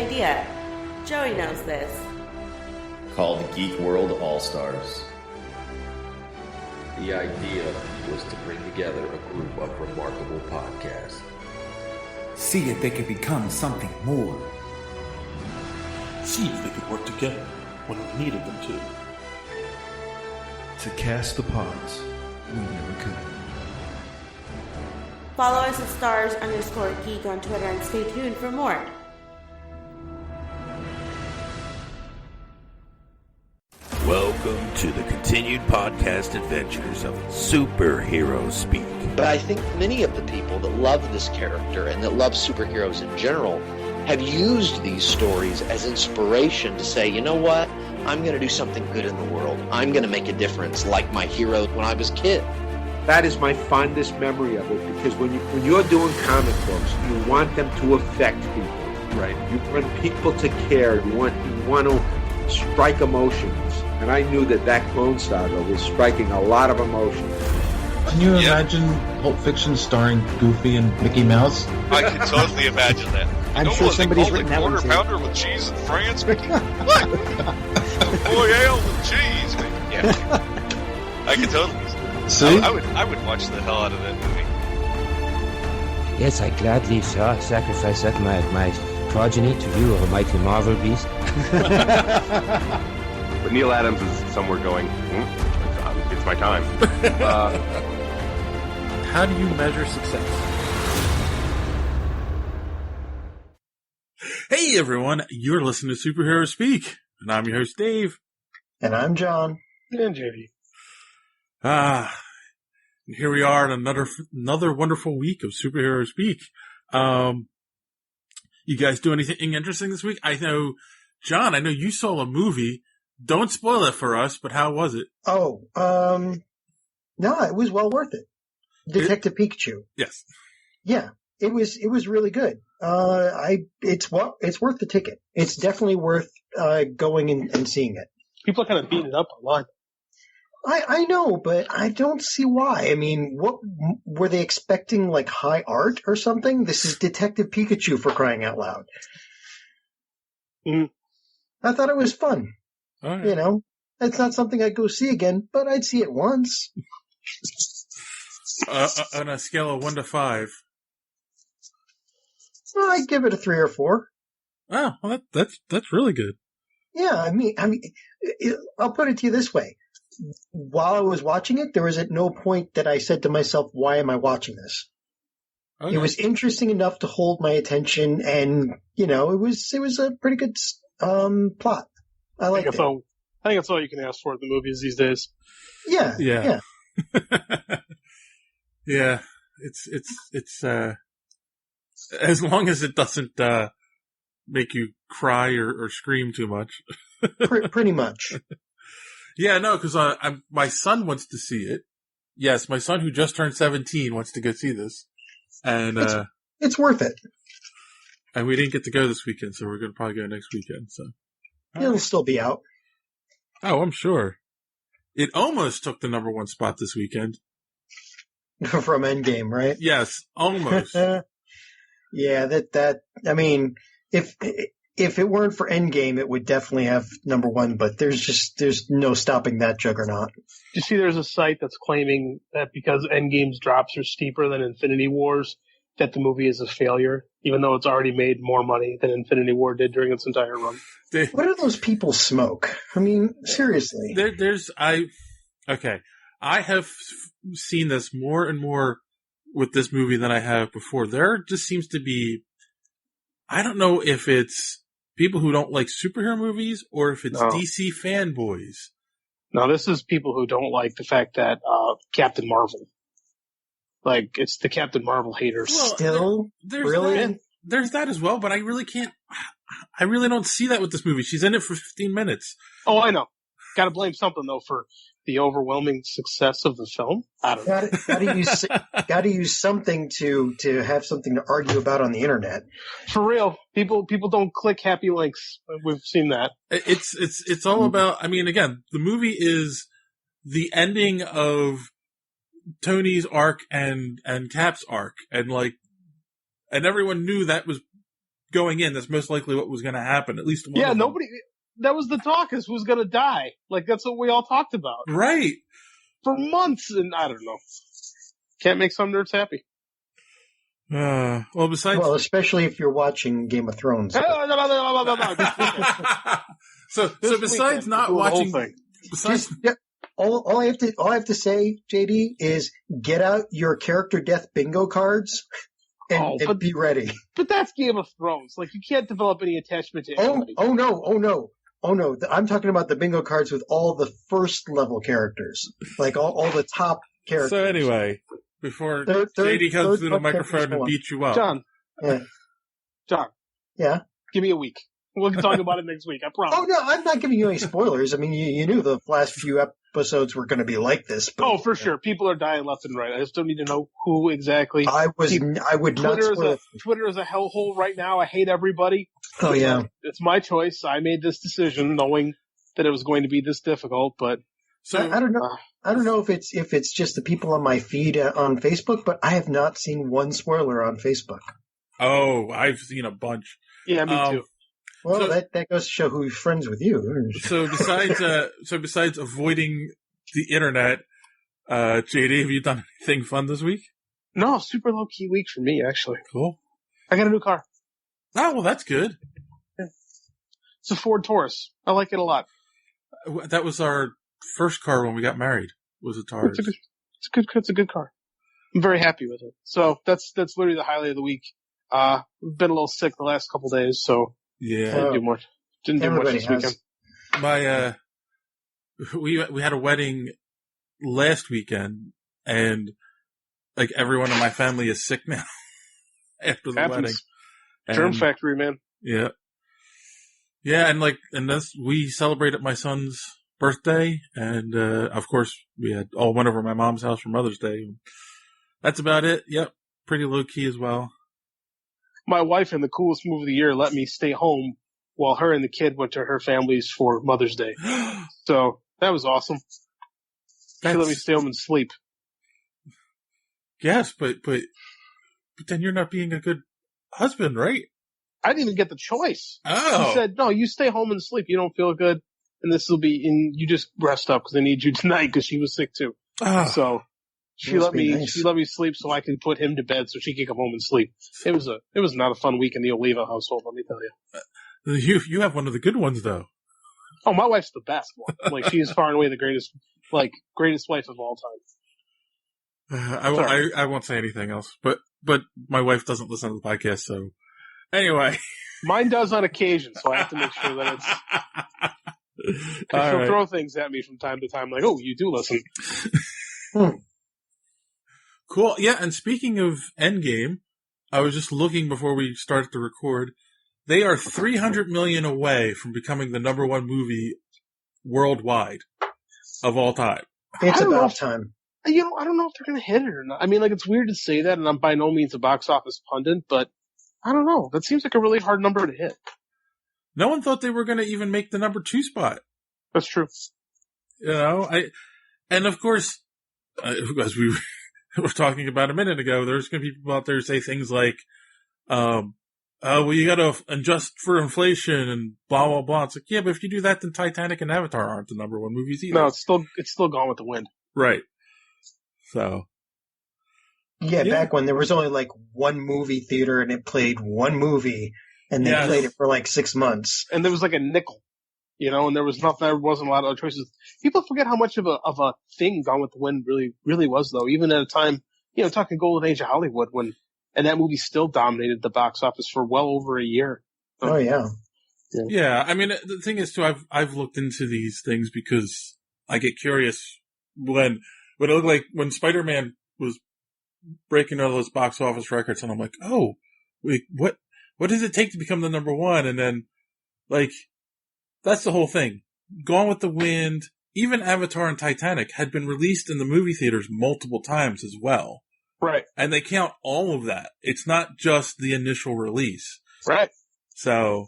idea. Joey knows this. Called Geek World All-Stars. The idea was to bring together a group of remarkable podcasts. See if they could become something more. See if they could work together when we needed them to. To cast the pods we never could. Follow us at stars_geek on Twitter and stay tuned for more. Welcome to the continued podcast adventures of Superhero Speak. But I think many of the people that love this character and that love superheroes in general have used these stories as inspiration to say, you know what? I'm going to do something good in the world. I'm going to make a difference like my hero when I was a kid. That is my fondest memory of it, because when you're doing comic books, you want them to affect people. Right. You want people to care. You want to strike emotions. And I knew that Clone Saga was striking a lot of emotions. Can you imagine Pulp Fiction starring Goofy and Mickey Mouse? I can totally imagine that. I'm sure somebody's written that one too. Quarter pounder with cheese in France, Mickey? What? Royale with cheese, Mickey. Yeah. I can totally. See? I would watch the hell out of that movie. Yes, I gladly sacrifice that my progeny to you, O mighty Marvel beast. But Neil Adams is somewhere going, it's my time. How do you measure success? Hey everyone, you're listening to Superhero Speak, and I'm your host Dave. And I'm John. And JD. Here we are in another wonderful week of Superhero Speak. You guys do anything interesting this week? I know, John, you saw a movie. Don't spoil it for us, but how was it? Oh, no, it was well worth it. Detective Pikachu. Yes. Yeah, it was really good. It's worth the ticket. It's definitely worth going and seeing it. People are kind of beating it up online. I know, but I don't see why. I mean, what were they expecting, like high art or something? This is Detective Pikachu, for crying out loud. Mm. I thought it was fun. Oh, yeah. It's not something I'd go see again, but I'd see it once. On a scale of 1 to 5. Well, I'd give it a 3 or 4. Oh, well, that's really good. Yeah, I mean, I'll put it to you this way. While I was watching it, there was at no point that I said to myself, why am I watching this? Okay. It was interesting enough to hold my attention, and, it was a pretty good plot. I like it. I think that's all you can ask for in the movies these days. Yeah. Yeah. Yeah. It's as long as it doesn't make you cry or scream too much. Pretty much. Yeah, no, because my son wants to see it. Yes, my son who just turned 17 wants to go see this, and it's worth it. And we didn't get to go this weekend, so we're going to probably go next weekend. So it'll still be out. Oh, I'm sure. It almost took the number 1 spot this weekend from Endgame, right? Yes, almost. Yeah, that. I mean, if it weren't for Endgame, it would definitely have number 1. But there's no stopping that juggernaut. You see, there's a site that's claiming that because Endgame's drops are steeper than Infinity War's, that the movie is a failure, even though it's already made more money than Infinity War did during its entire run. What do those people smoke? I mean, seriously. I have seen this more and more with this movie than I have before. There just seems to be, I don't know if it's people who don't like superhero movies or if it's DC fanboys. No, this is people who don't like the fact that Captain Marvel. Like, it's the Captain Marvel haters. Well, still? There's that as well, but I really don't see that with this movie. She's in it for 15 minutes. Oh, I know. Gotta blame something, though, for the overwhelming success of the film. I don't know. Gotta use something to have something to argue about on the internet. For real. People don't click happy links. We've seen that. It's all about, I mean, again, the movie is the ending of Tony's arc and Cap's arc, and everyone knew that was going in, that's most likely what was going to happen. At least one Yeah, of them. nobody. That was the talk, is who's going to die. Like, that's what we all talked about. Right. For months, and I don't know. Can't make some nerds happy. Well, especially if you're watching Game of Thrones. So besides not watching, all I have to say, JD, is get out your character death bingo cards and be ready. But that's Game of Thrones. Like, you can't develop any attachment to anybody. Oh no! I'm talking about the bingo cards with all the first level characters, like all the top characters. So anyway, before JD comes to the microphone and beats you up, John. Yeah. Give me a week. We'll talk about it next week. I promise. Oh no, I'm not giving you any spoilers. I mean, you knew the last few episodes were going to be like this. But, for sure. People are dying left and right. I just don't need to know who exactly. I would not spoil it. Twitter is a hellhole right now. I hate everybody. Oh yeah. It's my choice. I made this decision knowing that it was going to be this difficult, but I don't know. I don't know if it's just the people on my feed on Facebook, but I have not seen one spoiler on Facebook. Oh, I've seen a bunch. Yeah, me too. Well, that goes to show who's friends with you. So besides avoiding the internet, JD, have you done anything fun this week? No, super low key week for me, actually. Cool. I got a new car. Oh, well, that's good. Yeah. It's a Ford Taurus. I like it a lot. That was our first car when we got married. Was a Taurus. It's a good car. I'm very happy with it. So that's literally the highlight of the week. We've been a little sick the last couple days, so yeah, didn't do much this weekend. We had a wedding last weekend, and like everyone in my family is sick now after the wedding. Germ factory, man. Yeah, and we celebrated my son's birthday, and of course we all went over to my mom's house for Mother's Day. That's about it. Yep, pretty low key as well. My wife, in the coolest move of the year, let me stay home while her and the kid went to her family's for Mother's Day. So that was awesome. She let me stay home and sleep. Yes, but then you're not being a good husband, right? I didn't even get the choice. Oh. She said, no, you stay home and sleep. You don't feel good. And this will be, and you just rest up because I need you tonight because she was sick too. Oh. So she let me sleep so I can put him to bed so she can come home and sleep. It was not a fun week in the Oliva household, let me tell you. You have one of the good ones though. Oh, my wife's the best one. Like, she is far and away the greatest wife of all time. I won't say anything else, but my wife doesn't listen to the podcast, so anyway. Mine does on occasion, so I have to make sure that it's. She'll throw things at me from time to time, like, "Oh, you do listen." Cool. Yeah, and speaking of Endgame, I was just looking before we started to record. They are 300 million away from becoming the number one movie worldwide of all time. It's about time. I don't know if they're going to hit it or not. I mean, like, it's weird to say that, and I'm by no means a box office pundit, but I don't know. That seems like a really hard number to hit. No one thought they were going to even make the number 2 spot. That's true. And of course, as we were talking about a minute ago, there's going to be people out there who say things like, well, you got to adjust for inflation and blah, blah, blah. It's like, yeah, but if you do that, then Titanic and Avatar aren't the number one movies either. No, it's still Gone with the Wind. Right. So. Yeah, back when there was only like one movie theater and it played one movie and they played it for like 6 months. And there was like a nickel, and there wasn't a lot of other choices. People forget how much of a thing Gone with the Wind really, really was though, even at a time, talking golden age of Hollywood and that movie still dominated the box office for well over a year. Oh yeah. Yeah. I mean, the thing is too, I've looked into these things because I get curious when it looked like when Spider-Man was breaking all those box office records, and I'm like, oh, wait, what does it take to become the number one? And then, like, that's the whole thing. Gone with the Wind, even Avatar and Titanic had been released in the movie theaters multiple times as well. Right. And they count all of that. It's not just the initial release. Right. So,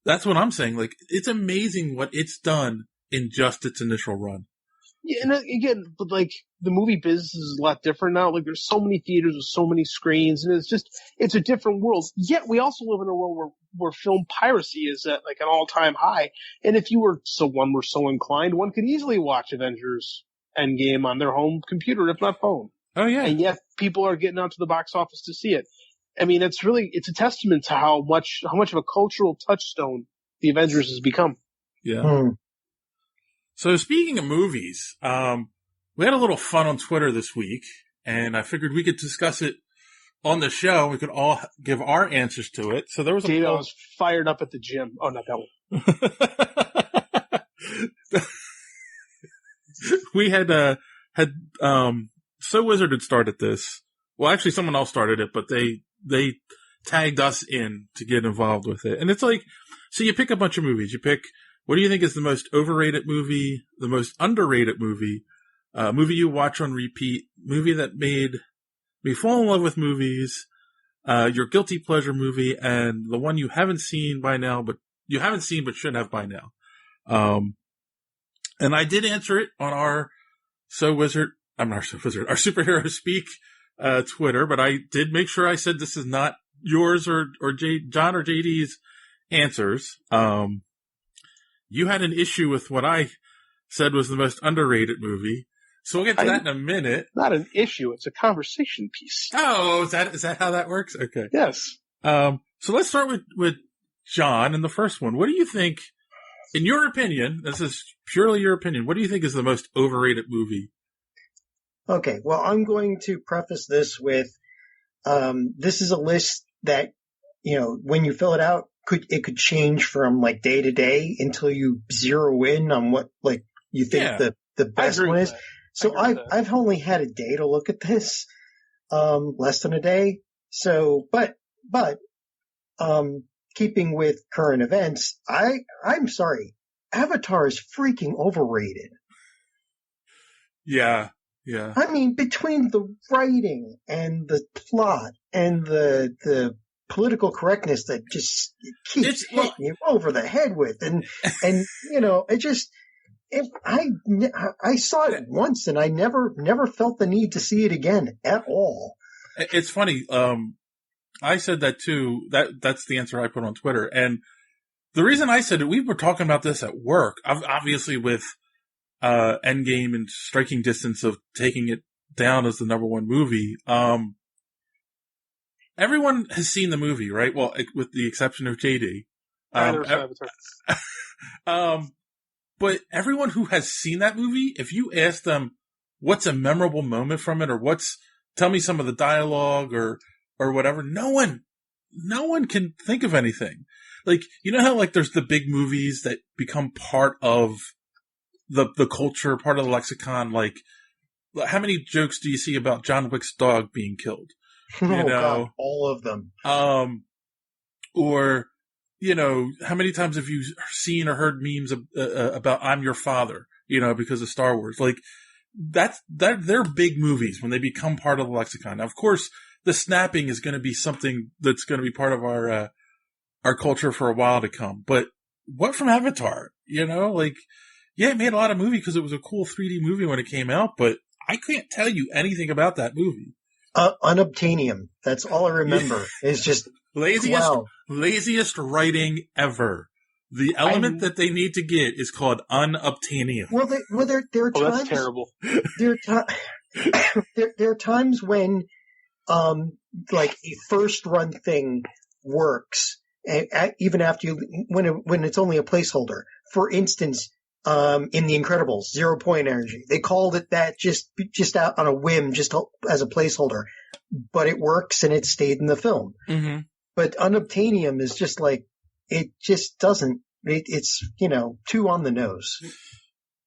that's what I'm saying. Like, it's amazing what it's done in just its initial run. Yeah, and again, but like the movie business is a lot different now. Like there's so many theaters with so many screens, and it's a different world. Yet we also live in a world where film piracy is at like an all-time high. And if one were so inclined, one could easily watch Avengers Endgame on their home computer, if not phone. Oh yeah. And yet people are getting out to the box office to see it. I mean, it's a testament to how much of a cultural touchstone the Avengers has become. Yeah. So speaking of movies, we had a little fun on Twitter this week, and I figured we could discuss it on the show. We could all give our answers to it. So there was David, I was fired up at the gym. Oh, not that one. We had So Wizard had started this. Well, actually, someone else started it, but they tagged us in to get involved with it. And it's like, so you pick a bunch of movies. You pick, what do you think is the most overrated movie, the most underrated movie, movie you watch on repeat, movie that made me fall in love with movies, your guilty pleasure movie, and the one you haven't seen by now, but should have by now. And I did answer it on our our Superhero Speak Twitter, but I did make sure I said this is not yours or John or JD's answers. You had an issue with what I said was the most underrated movie. So we'll get to that in a minute. Not an issue, it's a conversation piece. Oh, is that how that works? Okay. Yes. So let's start with John and the first one. What do you think, in your opinion, this is purely your opinion, what do you think is the most overrated movie? Okay, well, I'm going to preface this with, this is a list that, when you fill it out, it could change from like day to day until you zero in on what like you think the best one is. So I've only had a day to look at this, less than a day. So, but keeping with current events, I'm sorry, Avatar is freaking overrated. Yeah. Yeah. I mean, between the writing and the plot and the political correctness that just keeps hitting you over the head with, and I saw it once and I never felt the need to see it again at all. It's funny. I said that too. That's the answer I put on Twitter. And the reason I said it, we were talking about this at work, obviously with Endgame and striking distance of taking it down as the number one movie. Everyone has seen the movie, right? Well, with the exception of JD. But everyone who has seen that movie, if you ask them what's a memorable moment from it, or tell me some of the dialogue or whatever, no one can think of anything. Like, you know how like there's the big movies that become part of the culture, part of the lexicon, like how many jokes do you see about John Wick's dog being killed? God, all of them. Or, how many times have you seen or heard memes about I'm Your Father, because of Star Wars? Like they're big movies when they become part of the lexicon. Now, of course, the snapping is going to be something that's going to be part of our culture for a while to come. But what from Avatar? It made a lot of movie because it was a cool 3D movie when it came out, but I can't tell you anything about that movie. Unobtainium. That's all I remember. It's just laziest writing ever. The element that they need to get is called unobtainium. Well, there are times. That's terrible. There are times when, like a first run thing works, even after when it's only a placeholder. For instance, in The Incredibles, 0 point energy. They called it that just out on a whim, just as a placeholder. But it works and it stayed in the film. Mm-hmm. But unobtainium is just like, it just doesn't, it's, too on the nose.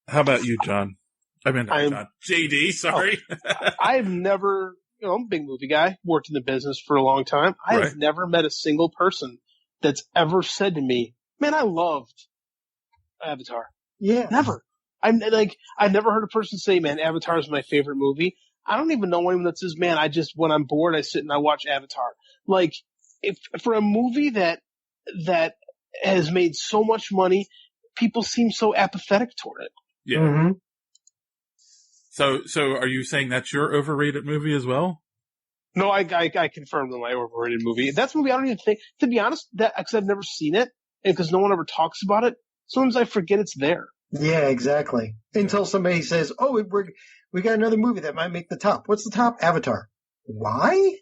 How about you, John? John. JD, sorry. I've never, I'm a big movie guy, worked in the business for a long time. I have never met a single person that's ever said to me, man, I loved Avatar. Yeah. Never. I've never heard a person say, man, Avatar is my favorite movie. I don't even know anyone that says, man, when I'm bored, I sit and I watch Avatar. Like, if for a movie that has made so much money, people seem so apathetic toward it. Yeah. Mm-hmm. So are you saying that's your overrated movie as well? No, I confirmed that my overrated movie. That's a movie I don't even think, to be honest, that because I've never seen it and because no one ever talks about it. Sometimes I forget it's there. Yeah, exactly. Until somebody says, "Oh, we got another movie that might make the top." What's the top? Avatar. Why?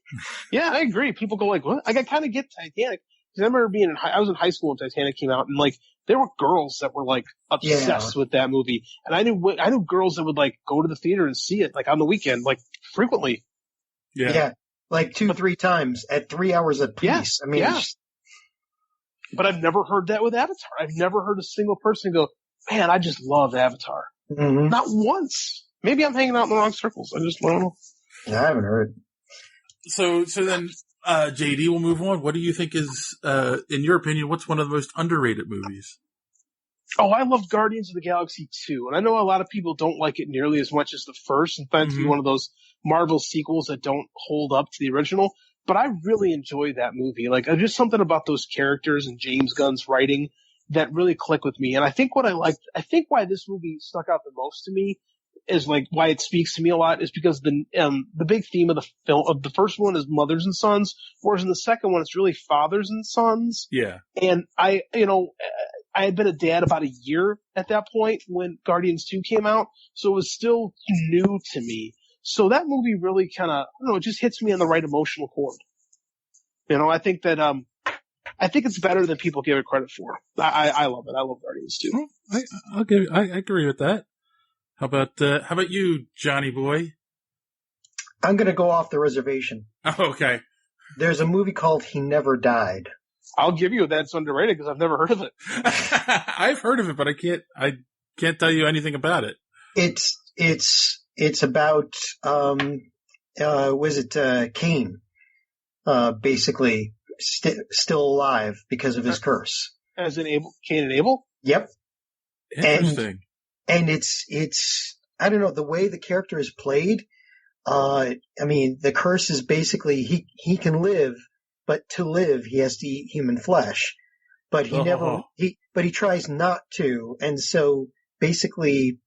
Yeah, I agree. People go like, "What?" I kind of get Titanic because I remember I was in high school when Titanic came out, and like there were girls that were like obsessed with that movie, and I knew girls that would like go to the theater and see it like on the weekend, like frequently. Yeah, like 2-3 times at 3 hours a piece. Yeah, I mean, yeah. But I've never heard that with Avatar. I've never heard a single person go, "Man, I just love Avatar." Mm-hmm. Not once. Maybe I'm hanging out in the wrong circles. I just don't know. Yeah, I haven't heard. So then, JD, we'll move on. What do you think is, in your opinion, what's one of the most underrated movies? Oh, I love Guardians of the Galaxy 2, and I know a lot of people don't like it nearly as much as the first, and finds it to be one of those Marvel sequels that don't hold up to the original, but I really enjoy that movie. Like, just something about those characters and James Gunn's writing that really click with me, and I think why this movie stuck out the most to me is like why it speaks to me a lot is because the big theme of the film of the first one is mothers and sons, whereas in the second one it's really fathers and sons. Yeah. And I had been a dad about a year at that point when Guardians 2 came out, so it was still new to me. So that movie really kind of, I don't know, it just hits me on the right emotional chord. I think that I think it's better than people give it credit for. I love it. I love Guardians 2. I agree with that. How about you, Johnny boy? I'm going to go off the reservation. Oh, okay. There's a movie called He Never Died. I'll give you that's underrated because I've never heard of it. I've heard of it, but I can't tell you anything about it. It's about Cain, basically still alive because of his curse. As in Cain and Abel? Yep. Interesting. And it's I don't know, the way the character is played. I mean, the curse is basically he can live, but to live he has to eat human flesh. But he tries not to, and so basically,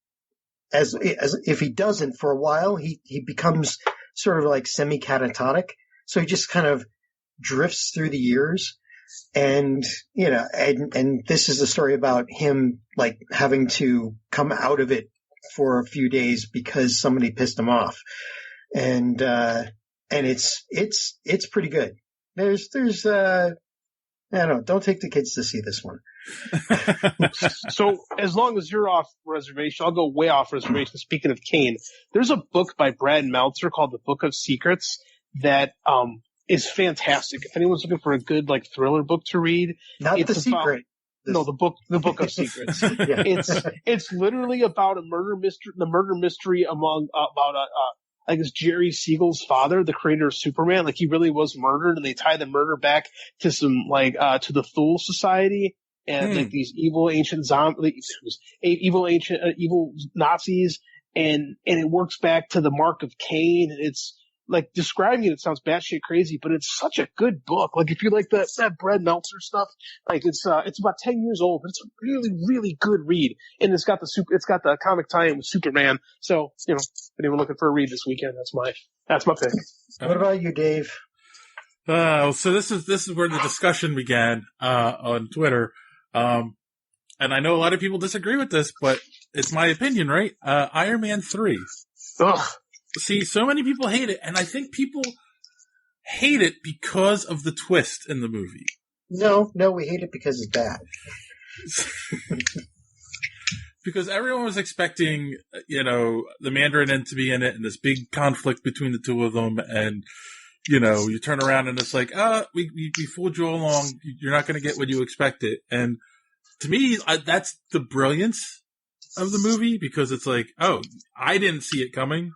as if he doesn't for a while, he becomes sort of like semi-catatonic. So he just kind of drifts through the years. And, and this is a story about him like having to come out of it for a few days because somebody pissed him off. And it's pretty good. There's I don't know, don't take the kids to see this one. So as long as you're off reservation, I'll go way off reservation. Speaking of Cain, there's a book by Brad Meltzer called The Book of Secrets that, is fantastic. If anyone's looking for a good like thriller book to read, The Book of Secrets. Yeah. It's literally about a murder mystery among I guess Jerry Siegel's father, the creator of Superman. Like he really was murdered, and they tie the murder back to some to the Thule Society and like these evil ancient evil Nazis, and it works back to the mark of Cain. It's like describing it sounds batshit crazy, but it's such a good book. Like if you like that Brad Meltzer stuff, like it's about 10 years old, but it's a really, really good read. And it's got the comic tie-in with Superman. So, if anyone looking for a read this weekend, that's my pick. What about you, Dave? So this is where the discussion began, on Twitter. And I know a lot of people disagree with this, but it's my opinion, right? Iron Man 3. Ugh. See, so many people hate it, and I think people hate it because of the twist in the movie. No, we hate it because it's bad. Because everyone was expecting, the Mandarin to be in it, and this big conflict between the two of them, and, you turn around and it's like, we fooled you all along, you're not going to get what you expected. And to me, that's the brilliance of the movie, because it's like, oh, I didn't see it coming.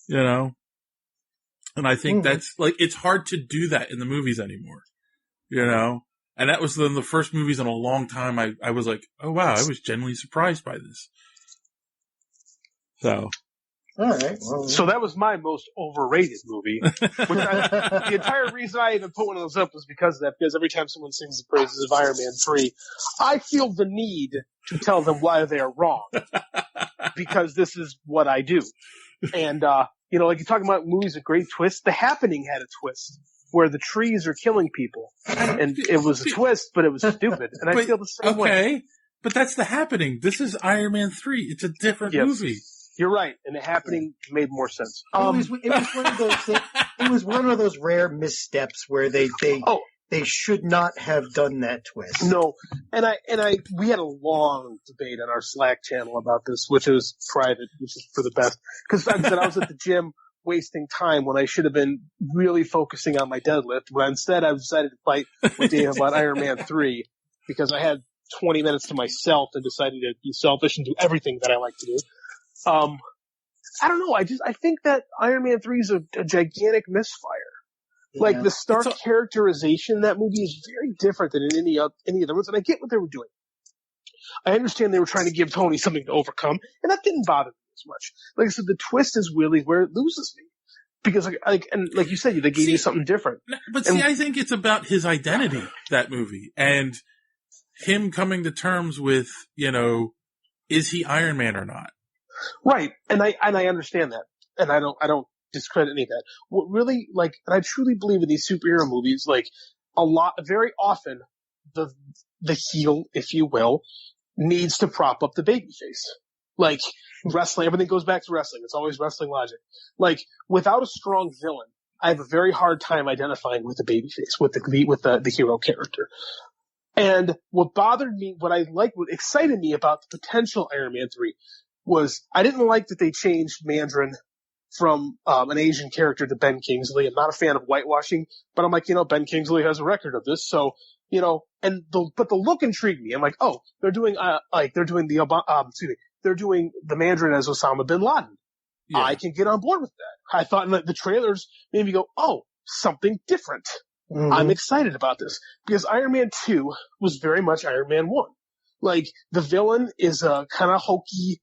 And I think that's like, it's hard to do that in the movies anymore, and that was the first movies in a long time. I was like, oh wow, I was genuinely surprised by this. So. All right. Well, so that was my most overrated movie. The entire reason I even put one of those up was because of that, because every time someone sings the praises of Iron Man 3, I feel the need to tell them why they are wrong. because this is what I do. And, like you're talking about movies with great twists. The Happening had a twist where the trees are killing people. And it was a twist, but it was stupid. And I feel the same way. Okay, but that's The Happening. This is Iron Man 3. It's a different movie. You're right. And The Happening made more sense. It was one of those things. It was one of those rare missteps where they should not have done that twist. No, and we had a long debate on our Slack channel about this, which is private, which is for the best. Because like I said, I was at the gym wasting time when I should have been really focusing on my deadlift. But instead, I decided to fight with Dave about Iron Man 3 because I had 20 minutes to myself and decided to be selfish and do everything that I like to do. I don't know. I think that Iron Man 3 is a gigantic misfire. Yeah. Like the Stark characterization in that movie is very different than in any other ones, and I get what they were doing. I understand they were trying to give Tony something to overcome, and that didn't bother me as much. Like I said, the twist is really where it loses me. Because like you said, they gave you something different. But I think it's about his identity, that movie, and him coming to terms with, is he Iron Man or not? Right. And I understand that. And I don't discredit any of that. What really, and I truly believe in these superhero movies, very often, the heel, if you will, needs to prop up the babyface. Like, wrestling, everything goes back to wrestling. It's always wrestling logic. Like, without a strong villain, I have a very hard time identifying with the babyface, with the hero character. And what bothered me, what excited me about the potential Iron Man 3 was I didn't like that they changed Mandarin from an Asian character to Ben Kingsley. I'm not a fan of whitewashing, but I'm like, Ben Kingsley has a record of this, so but the look intrigued me. I'm like, oh, they're doing they're doing the Mandarin as Osama bin Laden. Yeah. I can get on board with that. I thought the trailers made me go, oh, something different. Mm-hmm. I'm excited about this because Iron Man 2 was very much Iron Man 1. Like, the villain is a kind of hokey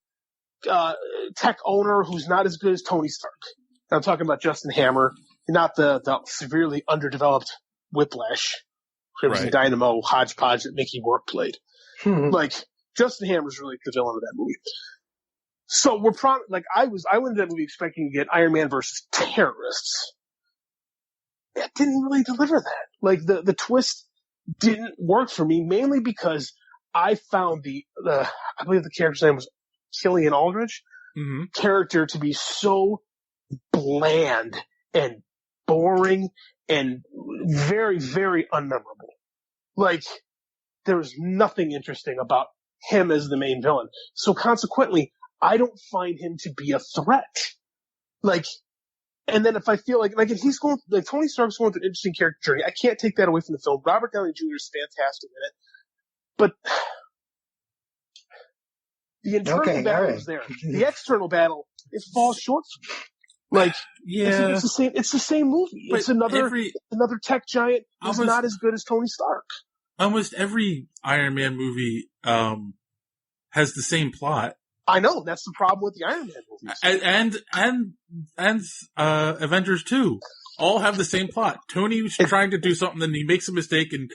tech owner who's not as good as Tony Stark. I'm talking about Justin Hammer, not the severely underdeveloped Whiplash, Crimson Dynamo hodgepodge that Mickey Rourke played. Like, Justin Hammer's really the villain of that movie. So I went into that movie expecting to get Iron Man versus terrorists. It didn't really deliver that. Like, the twist didn't work for me, mainly because I found I believe the character's name was Killian Aldridge, character to be so bland and boring and very, very unmemorable. Like, there was nothing interesting about him as the main villain. So consequently, I don't find him to be a threat. Like, and then if I feel like if he's going, like, Tony Stark's going through an interesting character journey, I can't take that away from the film. Robert Downey Jr. is fantastic in it, but the internal battle is there. The external battle, it falls short for me. Like, it's the same movie. But it's another tech giant who's not as good as Tony Stark. Almost every Iron Man movie has the same plot. I know, that's the problem with the Iron Man movies. And Avengers 2 all have the same plot. Tony's trying to do something, and he makes a mistake, and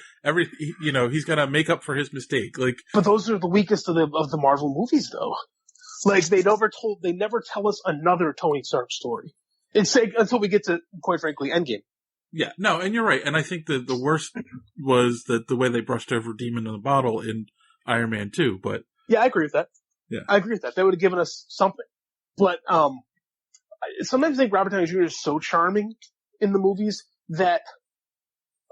he's got to make up for his mistake. Like, but those are the weakest of the Marvel movies, though. Like, they never tell us another Tony Stark story. Until we get to, quite frankly, Endgame. Yeah, no, and you're right. And I think the worst was the way they brushed over Demon in the Bottle in Iron Man 2. But yeah, I agree with that. Yeah, I agree with that. They would have given us something. But sometimes I think Robert Downey Jr. is so charming in the movies that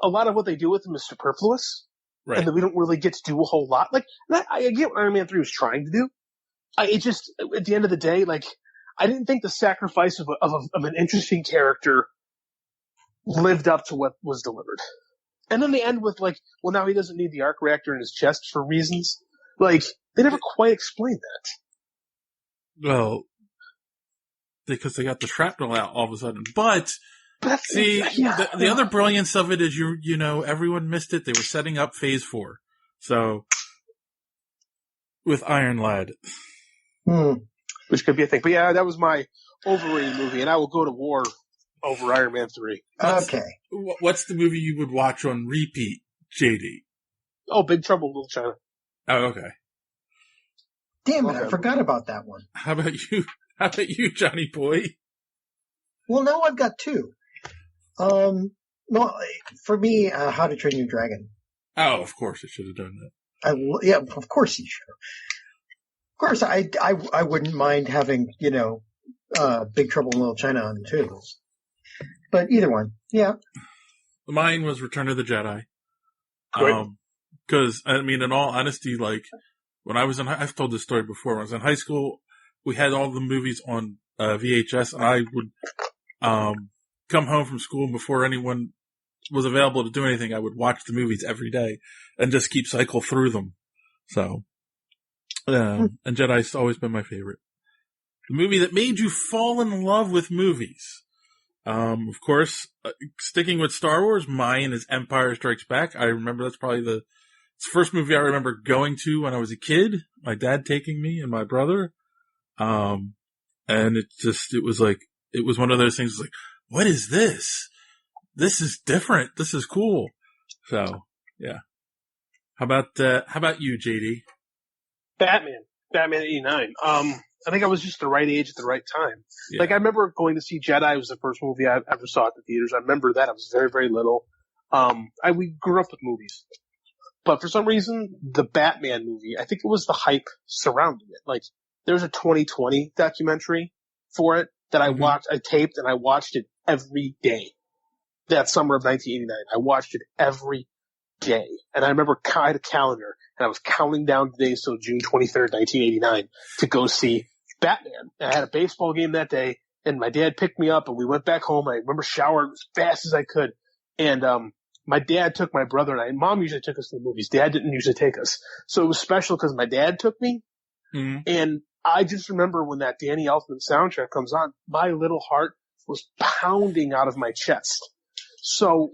a lot of what they do with him is superfluous, and that we don't really get to do a whole lot. Like, I get what Iron Man 3 was trying to do. It just, at the end of the day, like, I didn't think the sacrifice of an interesting character lived up to what was delivered. And then they end with, like, well, now he doesn't need the arc reactor in his chest for reasons. Like, they never quite explained that. Well, because they got the shrapnel out all of a sudden. But the other brilliance of it is everyone missed it. They were setting up Phase 4. So, with Iron Lad. Which could be a thing. But yeah, that was my overrated movie, and I will go to war over Iron Man 3. Okay. What's the movie you would watch on repeat, JD? Oh, Big Trouble in Little China. Oh, okay. Damn it, I forgot about that one. How about you? How about you, Johnny Boy? Well, now I've got two. No, for me, How to Train Your Dragon. Oh, of course I should have done that. Yeah, of course you should. Of course, I wouldn't mind having, Big Trouble in Little China on too. But either one, yeah. Mine was Return of the Jedi. Great. Because, in all honesty, like, when I was I've told this story before, when I was in high school, we had all the movies on VHS, and I would come home from school before anyone was available to do anything. I would watch the movies every day and just keep cycle through them. So, and Jedi's always been my favorite. The movie that made you fall in love with movies. Of course, sticking with Star Wars, mine is Empire Strikes Back. I remember that's probably the first movie I remember going to when I was a kid. My dad taking me and my brother. And it was one of those things like, what is this? This is different. This is cool. So, yeah. How about you, JD? Batman 89. I think I was just the right age at the right time. Yeah. Like, I remember going to see Jedi. It was the first movie I ever saw at the theaters. I remember that. I was very, very little. We grew up with movies. But for some reason, the Batman movie, I think it was the hype surrounding it. Like, there's a 2020 documentary for it that I watched, I taped, and I watched it every day. That summer of 1989. I watched it every day. And I remember I had a calendar, and I was counting down the days till June 23rd, 1989 to go see Batman. And I had a baseball game that day, and my dad picked me up, and we went back home. I remember showering as fast as I could. And my dad took my brother and I. Mom usually took us to the movies. Dad didn't usually take us. So it was special because my dad took me. Mm-hmm. And I just remember when that Danny Elfman soundtrack comes on, my little heart was pounding out of my chest. So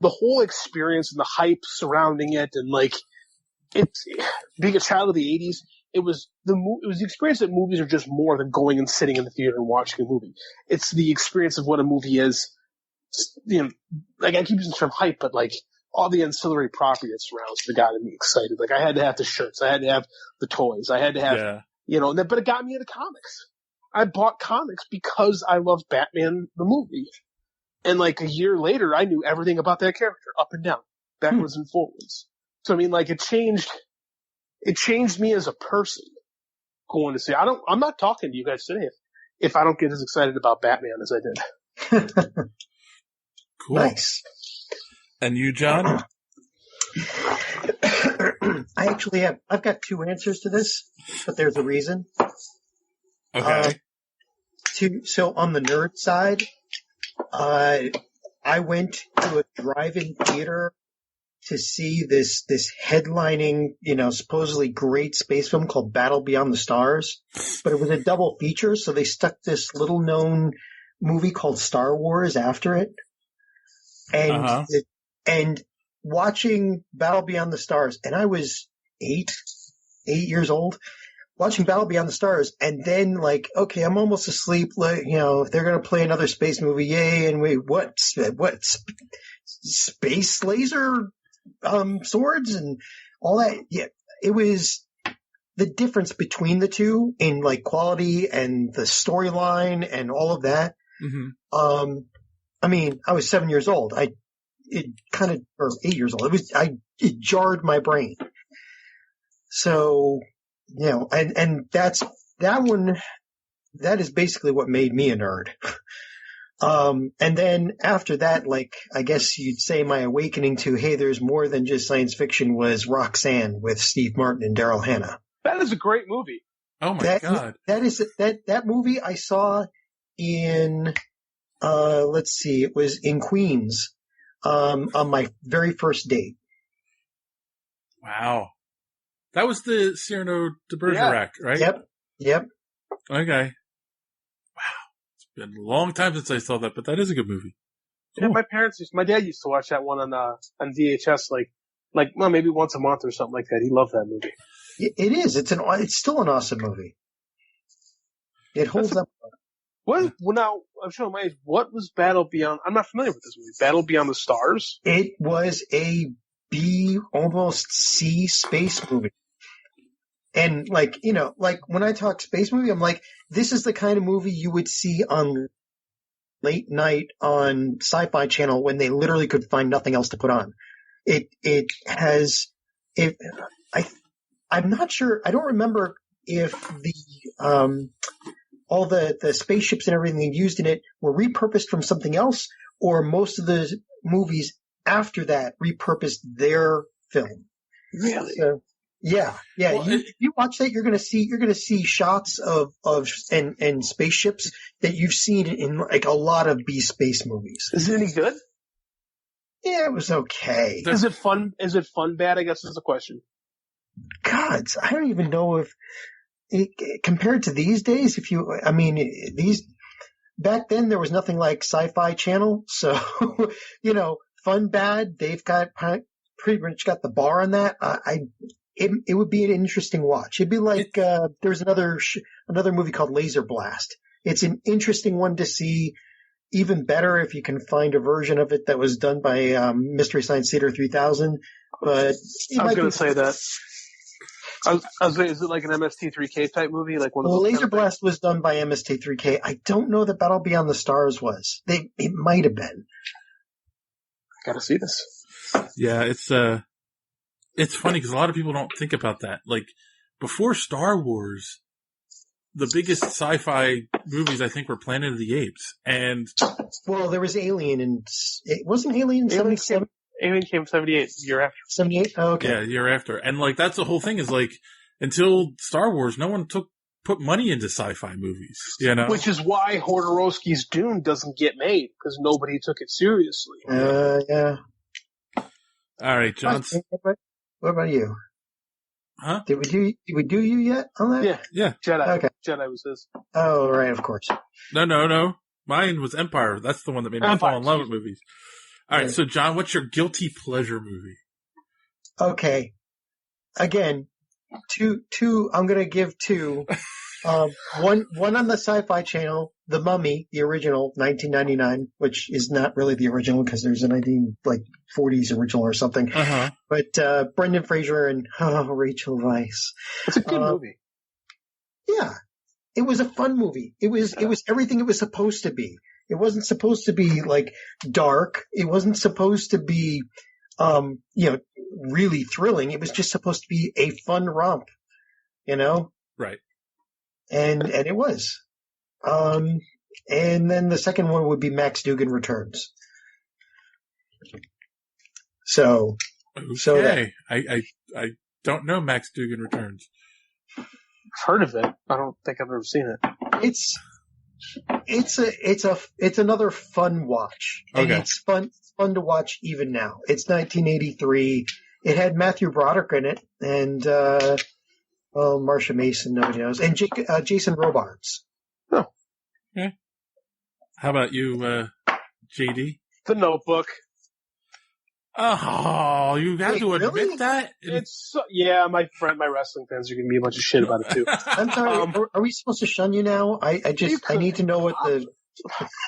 the whole experience and the hype surrounding it, and like it's being a child of the 80s, it was the experience that movies are just more than going and sitting in the theater and watching a movie. It's the experience of what a movie is. Like I keep using the term hype, but like all the ancillary property that surrounds it got me excited. Like I had to have the shirts, I had to have the toys, I had to have, but it got me into comics. I bought comics because I loved Batman the movie. And like a year later, I knew everything about that character, up and down, backwards and forwards. So I mean, like it changed me as a person going to see. I'm not talking to you guys today if I don't get as excited about Batman as I did. Cool. Nice. And you, John? I've got two answers to this, but there's a reason. Okay. So on the nerd side, I went to a drive-in theater to see this headlining, supposedly great space film called Battle Beyond the Stars, but it was a double feature, so they stuck this little known movie called Star Wars after it. And and watching Battle Beyond the Stars, and I was 8 years old, watching Battle Beyond the Stars, and then like, okay, I'm almost asleep. Like, they're gonna play another space movie, yay! And wait, what? Space laser swords and all that? Yeah, it was the difference between the two in like quality and the storyline and all of that. Mm-hmm. I mean, I was 7 years old. Or 8 years old. It jarred my brain. So, and that is basically what made me a nerd. And then after that, like, I guess you'd say my awakening to, hey, there's more than just science fiction was Roxanne with Steve Martin and Daryl Hannah. That is a great movie. Oh my God. That movie I saw in, let's see, it was in Queens, on my very first date. Wow. That was the Cyrano de Bergerac, right? Yep. Okay. Wow. It's been a long time since I saw that, but that is a good movie. Yeah, my dad used to watch that one on VHS, maybe once a month or something like that. He loved that movie. It is. It's still an awesome movie. It holds up. Now, I'm showing my age. What was Battle Beyond? I'm not familiar with this movie. Battle Beyond the Stars? It was a B, almost C space movie. And like, you know, like when I talk space movie, I'm like, this is the kind of movie you would see on late night on Sci-Fi Channel when they literally could find nothing else to put on. I'm not sure. I don't remember if all the spaceships and everything used in it were repurposed from something else, or most of the movies after that repurposed their film. Really? So, yeah. Well, you watch that, you're gonna see shots of and spaceships that you've seen in like a lot of B space movies. Is it any good? Yeah, it was okay. Is it fun? Is it fun bad? I guess is the question. God, I don't even know if compared to these days, back then there was nothing like Sci-Fi Channel, so you know, fun bad. They've got pretty much got the bar on that. It would be an interesting watch. It'd be like there's another movie called Laser Blast. It's an interesting one to see. Even better if you can find a version of it that was done by Mystery Science Theater 3000. But I was going to say that. I was saying, is it like an MST3K type movie? Like one of those Laser Blast was done by MST3K. I don't know that Battle Beyond the Stars was. It might have been. Got to see this. Yeah, it's funny because a lot of people don't think about that. Like before Star Wars, the biggest sci-fi movies I think were Planet of the Apes, and well, there was Alien, and it wasn't Alien 77. Alien came 78, year after. 78? Oh, okay. Yeah, year after. And like that's the whole thing is like until Star Wars, no one put money into sci-fi movies, you know? Which is why Jodorowsky's Dune doesn't get made, because nobody took it seriously. Yeah. All right, John. What about you? Huh? Did we do you yet on that? Yeah. Jedi. Okay. Jedi was his. Oh, right, of course. No. Mine was Empire. That's the one that made me fall in love with movies. All right, so John, what's your guilty pleasure movie? Okay. Again, two. I'm gonna give two. One on the Sci-Fi Channel, The Mummy, the original, 1999, which is not really the original because there's a 1940s original or something. Uh-huh. But Brendan Fraser and Rachel Weisz. It's a good movie. Yeah, it was a fun movie. It was everything it was supposed to be. It wasn't supposed to be like dark. It wasn't supposed to be, really thrilling. It was just supposed to be a fun romp, you know? Right. And it was. And then the second one would be Max Dugan Returns. So okay. I don't know Max Dugan Returns. I've heard of it. I don't think I've ever seen it. It's another fun watch. And it's fun to watch even now. It's 1983. It had Matthew Broderick in it and Marsha Mason, nobody knows, and Jason Robards. Oh. Okay. How about you, JD? The Notebook. Oh, you have to admit that? Yeah, my wrestling fans are going to be a bunch of shit about it too. I'm sorry. Are we supposed to shun you now? I need to know what the.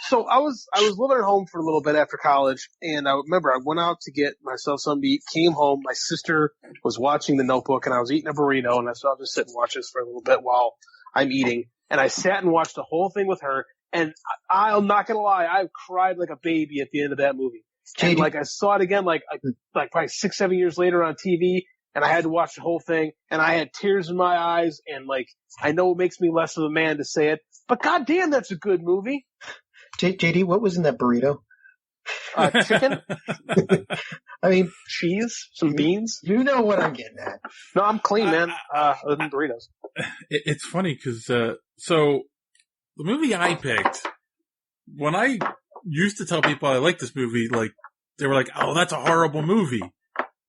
So I was living at home for a little bit after college, and I remember I went out to get myself something to eat. Came home, my sister was watching The Notebook, and I was eating a burrito, and I said I'll just sit and watch this for a little bit while I'm eating. And I sat and watched the whole thing with her, and I'm not gonna lie, I cried like a baby at the end of that movie. And like I saw it again, like probably 6-7 years later on TV, and I had to watch the whole thing, and I had tears in my eyes, and like I know it makes me less of a man to say it, but goddamn, that's a good movie. JD, what was in that burrito? Chicken. I mean, cheese, some beans. You know what I'm getting at. No, I'm clean, man. Other than burritos. It's funny because so the movie I picked, when I used to tell people I like this movie, like they were like, "Oh, that's a horrible movie."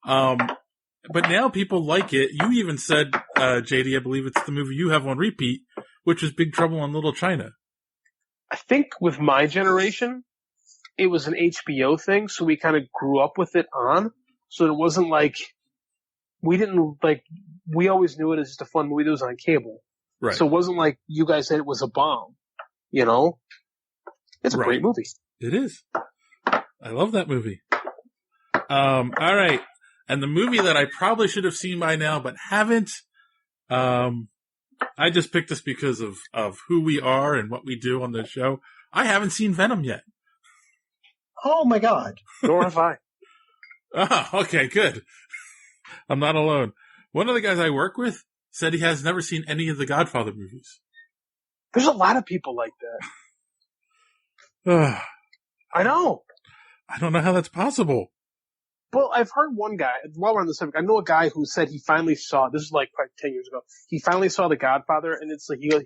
But now people like it. You even said, JD, I believe it's the movie you have on repeat, which was Big Trouble in Little China. I think with my generation, it was an HBO thing, so we kind of grew up with it on. So it wasn't like we always knew it as just a fun movie that was on cable. Right. So it wasn't like you guys said it was a bomb. You know, it's a great movie. It is. I love that movie. All right. And the movie that I probably should have seen by now, but haven't, I just picked this because of who we are and what we do on the show. I haven't seen Venom yet. Oh my God. Nor have I. Oh, okay, good. I'm not alone. One of the guys I work with said he has never seen any of the Godfather movies. There's a lot of people like that. I know. I don't know how that's possible. Well, I've heard one guy, while we're on the subject, I know a guy who said he finally saw, this is like probably 10 years ago, he finally saw The Godfather, and it's like, and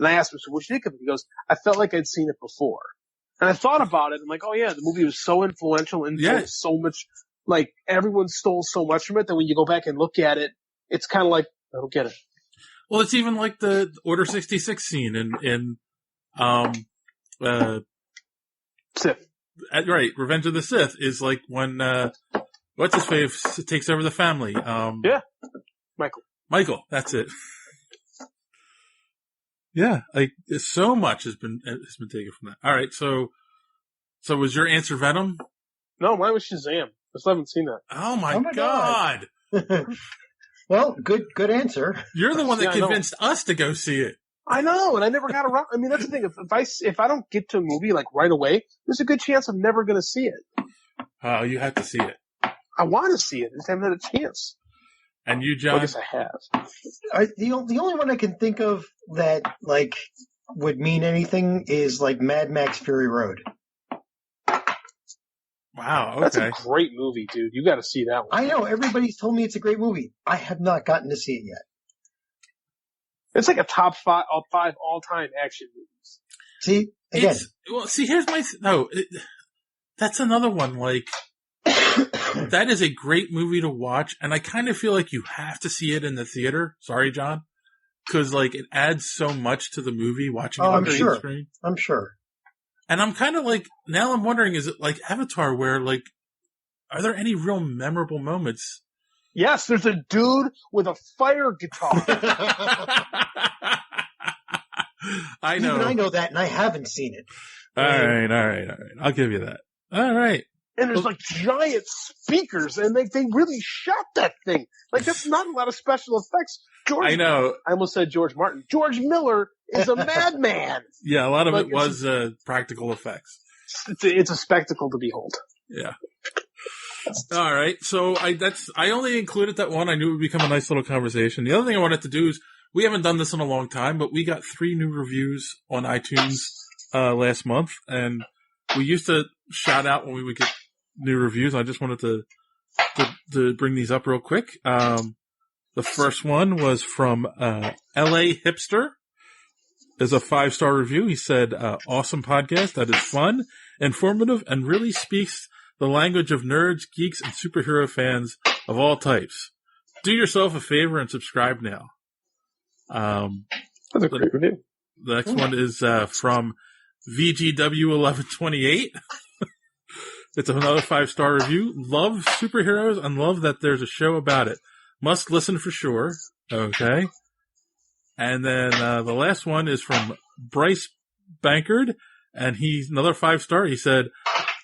I asked him, so what did you think of it? He goes, I felt like I'd seen it before. And I thought about it, I'm like, oh yeah, the movie was so influential and so much, like, everyone stole so much from it that when you go back and look at it, it's kind of like, I don't get it. Well, it's even like the Order 66 scene in Sith. Right, Revenge of the Sith is like when, what's his face takes over the family. Yeah. Michael, that's it. Yeah, like, so much has been taken from that. All right, so was your answer Venom? No, mine was Shazam. I still haven't seen that. Oh my God. Well, good answer. You're the one that convinced us to go see it. I know, and I never got around. I mean, that's the thing. If I don't get to a movie like right away, there's a good chance I'm never going to see it. Oh, you have to see it. I want to see it. I just haven't had a chance. And you, John? Well, I guess I have. The only one I can think of that like would mean anything is like Mad Max Fury Road. Wow, okay. That's a great movie, dude. You got to see that one. I know. Everybody's told me it's a great movie. I have not gotten to see it yet. It's like a top five all-time action movies. See, again. Here's my... that's another one, like... that is a great movie to watch, and I kind of feel like you have to see it in the theater. Sorry, John. Because, like, it adds so much to the movie watching it on the big screen. I'm sure. And I'm kind of like... Now I'm wondering, is it like Avatar where, like... Are there any real memorable moments? Yes, there's a dude with a fire guitar. I know. Even I know that, and I haven't seen it. All right. I'll give you that. All right. And there's like giant speakers, and they really shot that thing. Like, that's not a lot of special effects. I know. I almost said George Martin. George Miller is a madman. Yeah, a lot of it was practical effects. It's a spectacle to behold. Yeah. All right. So I only included that one. I knew it would become a nice little conversation. The other thing I wanted to do is, we haven't done this in a long time, but we got 3 new reviews on iTunes last month, and we used to shout out when we would get new reviews. I just wanted to bring these up real quick. The first one was from LA Hipster. Is a 5-star review. He said, awesome podcast. That is fun, informative, and really speaks the language of nerds, geeks, and superhero fans of all types. Do yourself a favor and subscribe now. That's a great review. The next one is from VGW1128. It's another 5-star review. Love superheroes and love that there's a show about it. Must listen for sure. Okay. And then the last one is from Bryce Bankard, and he's another 5-star. He said,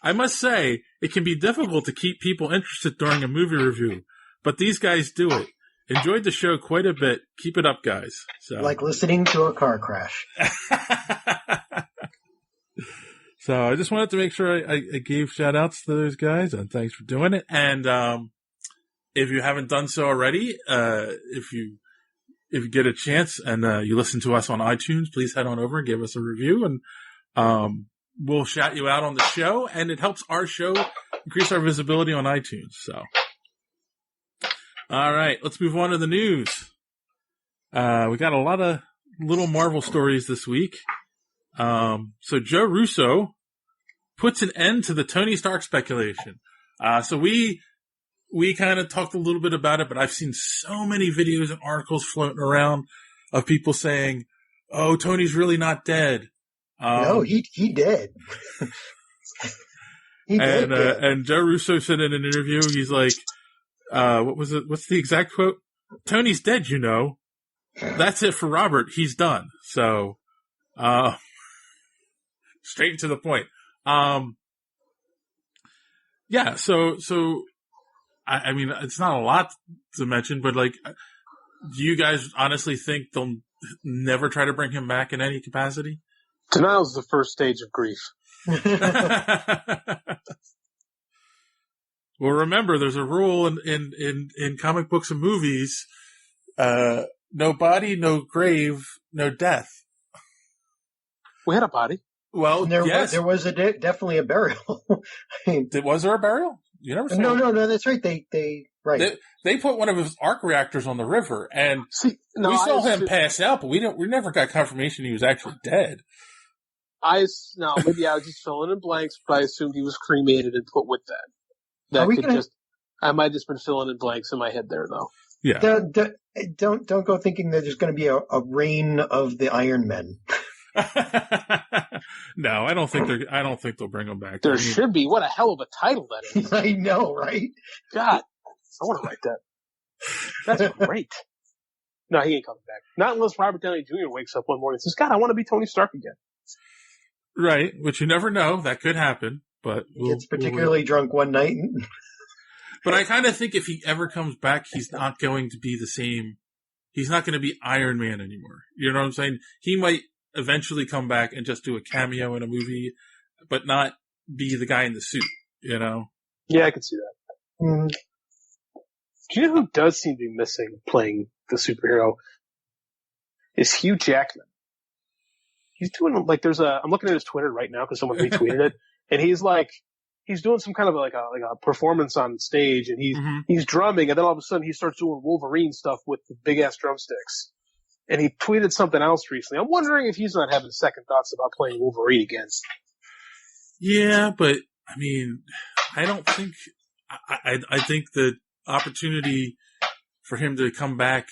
I must say, it can be difficult to keep people interested during a movie review, but these guys do it. Enjoyed the show quite a bit. Keep it up, guys. So. Like listening to a car crash. So I just wanted to make sure I gave shout-outs to those guys, and thanks for doing it. And if you haven't done so already, if you get a chance and you listen to us on iTunes, please head on over and give us a review, and we'll shout you out on the show, and it helps our show increase our visibility on iTunes. So, all right, let's move on to the news. We got a lot of little Marvel stories this week. So Joe Russo puts an end to the Tony Stark speculation. So we kind of talked a little bit about it, but I've seen so many videos and articles floating around of people saying, "Oh, Tony's really not dead." No, he did. He did. And Joe Russo said in an interview, he's like, "What was it? What's the exact quote? Tony's dead, you know. That's it for Robert. He's done." So, straight to the point. Yeah. So. I mean, it's not a lot to mention, but like, Do you guys honestly think they'll never try to bring him back in any capacity? Denial is the first stage of grief. Well, remember, there's a rule in comic books and movies: no body, no grave, no death. We had a body. Well, yes. There was definitely a burial. Was there a burial? You never saw No, that's right. They put one of his arc reactors on the river, and we saw him pass out, but we never got confirmation he was actually dead. Maybe I was just filling in blanks, but I assumed he was cremated and put with that. I might have just been filling in blanks in my head there, though. Yeah. Don't go thinking that there's going to be a reign of the Iron Men. No, I don't think they'll bring him back. There should be. What a hell of a title that is. I know, right? God, I want to write that. That's great. No, he ain't coming back. Not unless Robert Downey Jr. wakes up one morning and says, God, I want to be Tony Stark again. Right, which you never know. That could happen. But he gets particularly drunk one night. But I kind of think if he ever comes back, he's not going to be the same. He's not going to be Iron Man anymore. You know what I'm saying? He might eventually come back and just do a cameo in a movie, but not be the guy in the suit, you know? Yeah, I can see that. Mm. Do you know who does seem to be missing playing the superhero? Is Hugh Jackman. He's doing, I'm looking at his Twitter right now because someone retweeted it, and he's doing some kind of a performance on stage, and he's drumming, and then all of a sudden he starts doing Wolverine stuff with the big ass drumsticks. And he tweeted something else recently. I'm wondering if he's not having second thoughts about playing Wolverine again. Yeah, but I mean, I don't think. I think the opportunity for him to come back,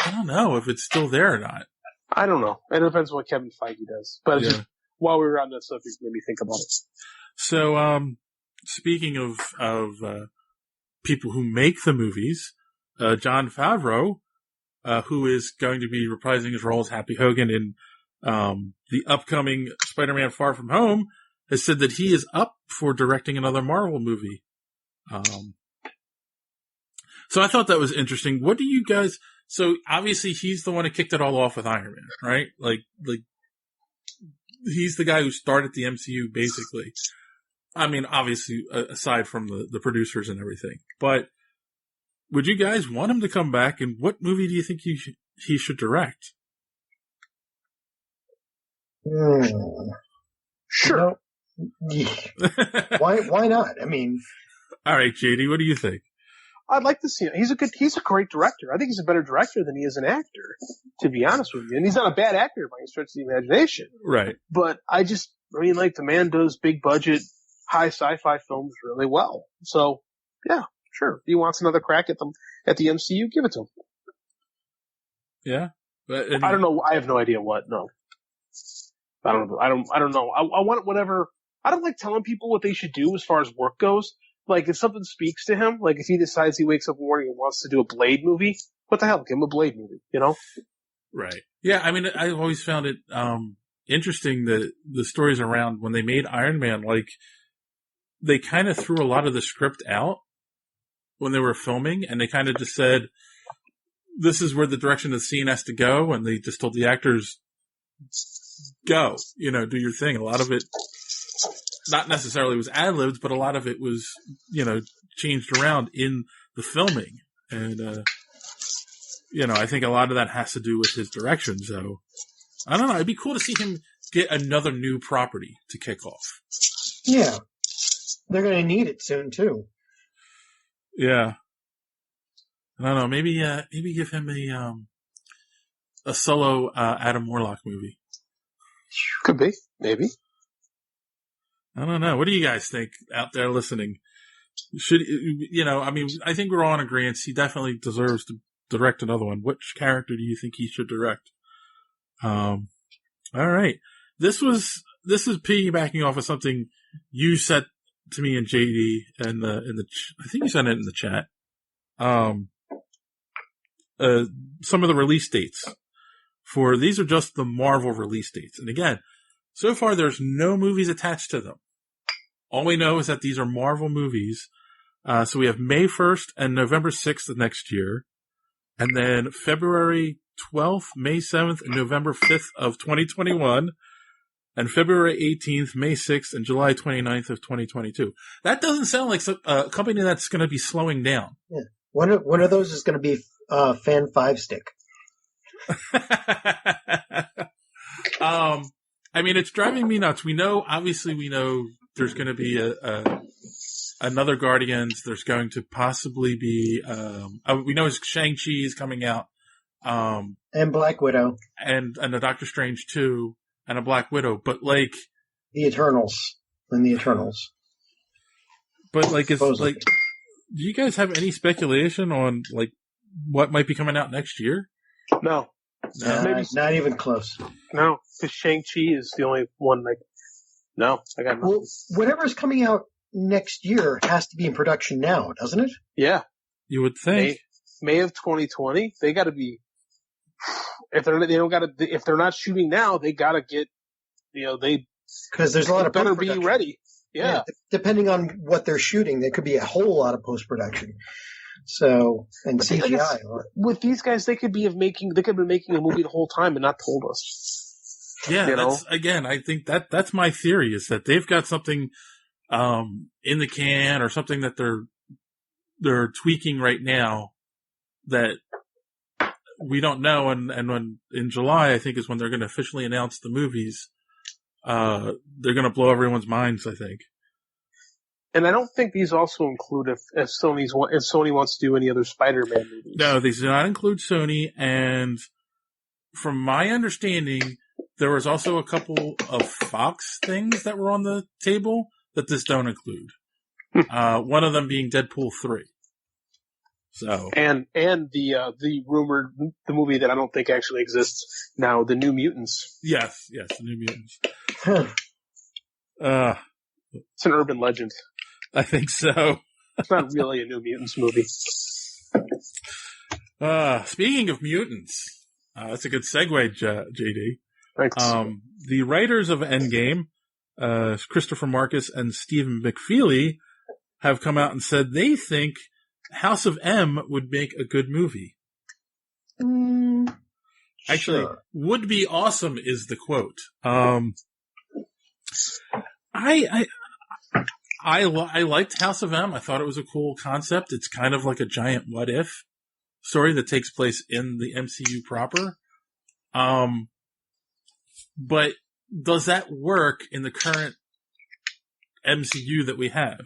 I don't know if it's still there or not. I don't know. It depends on what Kevin Feige does. But just, while we were on that subject, made me think about it. So, speaking of people who make the movies, Jon Favreau, who is going to be reprising his role as Happy Hogan in the upcoming Spider-Man Far From Home, has said that he is up for directing another Marvel movie. So I thought that was interesting. What do you guys... So obviously he's the one who kicked it all off with Iron Man, right? Like he's the guy who started the MCU, basically. I mean, obviously, aside from the producers and everything. But would you guys want him to come back, and what movie do you think he should direct? Sure. Why not? I mean... All right, JD, what do you think? I'd like to see him. He's a great director. I think he's a better director than he is an actor, to be honest with you. And he's not a bad actor by any stretch of the imagination. Right. But the man does big budget, high sci-fi films really well. So, yeah, sure. If he wants another crack at the MCU, give it to him. Yeah. But, I don't know. I have no idea what. No. I don't know. I want whatever. I don't like telling people what they should do as far as work goes. Like, if something speaks to him, like if he decides he wakes up one morning and wants to do a Blade movie, what the hell? Give him a Blade movie, you know? Right. Yeah, I mean, I've always found it interesting that the stories around when they made Iron Man, like, they kind of threw a lot of the script out when they were filming, and they kind of just said, this is where the direction of the scene has to go, and they just told the actors, go, do your thing. A lot of it, not necessarily was ad-libbed, but a lot of it was, changed around in the filming. And, I think a lot of that has to do with his direction. So, I don't know. It'd be cool to see him get another new property to kick off. Yeah. They're going to need it soon, too. Yeah. I don't know. Maybe give him a solo, Adam Warlock movie. Could be. Maybe. I don't know. What do you guys think out there listening? Should, I think we're all in agreement. He definitely deserves to direct another one. Which character do you think he should direct? All right. This is piggybacking off of something you said to me and JD and I think you sent it in the chat. Some of the release dates these are just the Marvel release dates. And again, so far there's no movies attached to them. All we know is that these are Marvel movies. So we have May 1st and November 6th of next year. And then February 12th, May 7th, and November 5th of 2021. And February 18th, May 6th, and July 29th of 2022. That doesn't sound like a company that's going to be slowing down. Yeah. One of those is going to be Fan 5 Stick. I mean, it's driving me nuts. We know there's going to be another Guardians. There's going to possibly be, we know Shang-Chi is coming out. And Black Widow. And a Doctor Strange 2 and a Black Widow. But like. The Eternals. And the Eternals. But like, it's like, do you guys have any speculation on like what might be coming out next year? No. Not even close. No, because Shang-Chi is the only one. Like, no, I got nothing. Well, whatever's coming out next year has to be in production now, doesn't it? Yeah, you would think. May of 2020. They got to be. If they're not shooting now, they got to get. Because there's a lot of better be ready. Yeah. Depending on what they're shooting, there could be a whole lot of post-production. So, and CGI. With these guys, they could be making a movie the whole time and not told us. Yeah, I think that's my theory, is that they've got something in the can, or something that they're tweaking right now that we don't know, and when in July, I think, is when they're going to officially announce the movies. They're going to blow everyone's minds, I think. And I don't think these also include if Sony wants to do any other Spider-Man movies. No, these do not include Sony. And from my understanding, there was also a couple of Fox things that were on the table that this don't include. One of them being Deadpool 3. So and the rumored the movie that I don't think actually exists now, the New Mutants. Yes, the New Mutants. It's an urban legend. I think so. It's not really a New Mutants movie. Speaking of mutants, that's a good segue, JD. Thanks. The writers of Endgame, Christopher Marcus and Stephen McFeely, have come out and said they think House of M would make a good movie. Actually, sure. Would be awesome is the quote. I liked House of M. I thought it was a cool concept. It's kind of like a giant what if story that takes place in the MCU proper. But does that work in the current MCU that we have?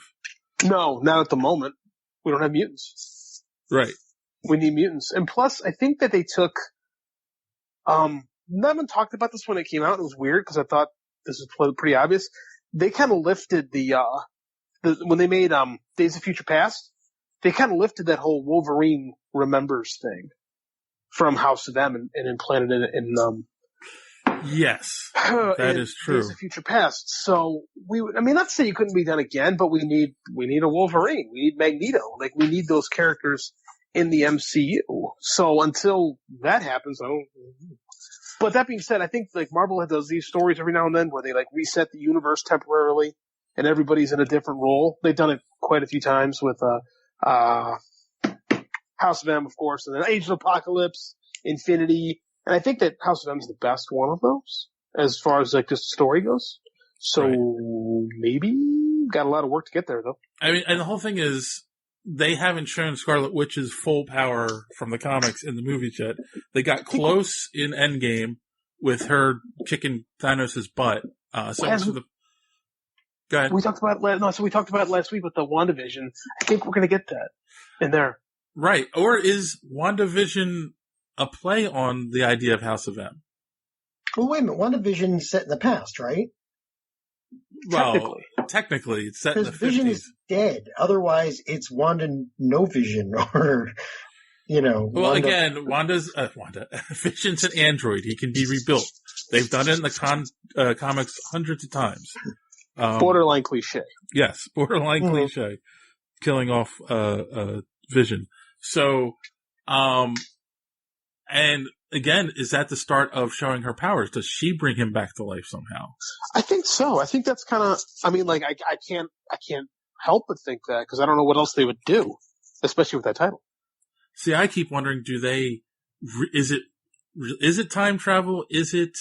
No, not at the moment. We don't have mutants. Right. We need mutants. And plus, I think that they took, no one talked about this when it came out. It was weird because I thought this was pretty obvious. They kind of lifted when they made, Days of Future Past, they kind of lifted that whole Wolverine remembers thing from House of M and implanted it in yes, that is true. Days of Future Past. So not to say you couldn't be done again, but we need a Wolverine. We need Magneto. Like, we need those characters in the MCU. So until that happens, I don't. But that being said, I think like Marvel does these stories every now and then where they like reset the universe temporarily and everybody's in a different role. They've done it quite a few times with House of M, of course, and then Age of Apocalypse, Infinity. And I think that House of M is the best one of those as far as like just the story goes. So maybe got a lot of work to get there though. I mean, and the whole thing is they haven't shown Scarlet Witch's full power from the comics in the movies yet. They got close in Endgame with her kicking Thanos' butt. Go ahead. We talked about it last week with the WandaVision. I think we're going to get that in there. Right. Or is WandaVision a play on the idea of House of M? Well, wait a minute. WandaVision is set in the past, right? Well, technically it's set in the 50s. Vision is dead. Otherwise, it's Wanda No Vision, or, Well, again, Vision's an android. He can be rebuilt. They've done it in the comics hundreds of times. Borderline cliche. Yes, borderline cliche. Killing off Vision. So, and again, is that the start of showing her powers? Does she bring him back to life somehow? I think so. I think that's kind of. I mean, like, I can't help but think that because I don't know what else they would do, especially with that title. See, I keep wondering, is it time travel? Is it,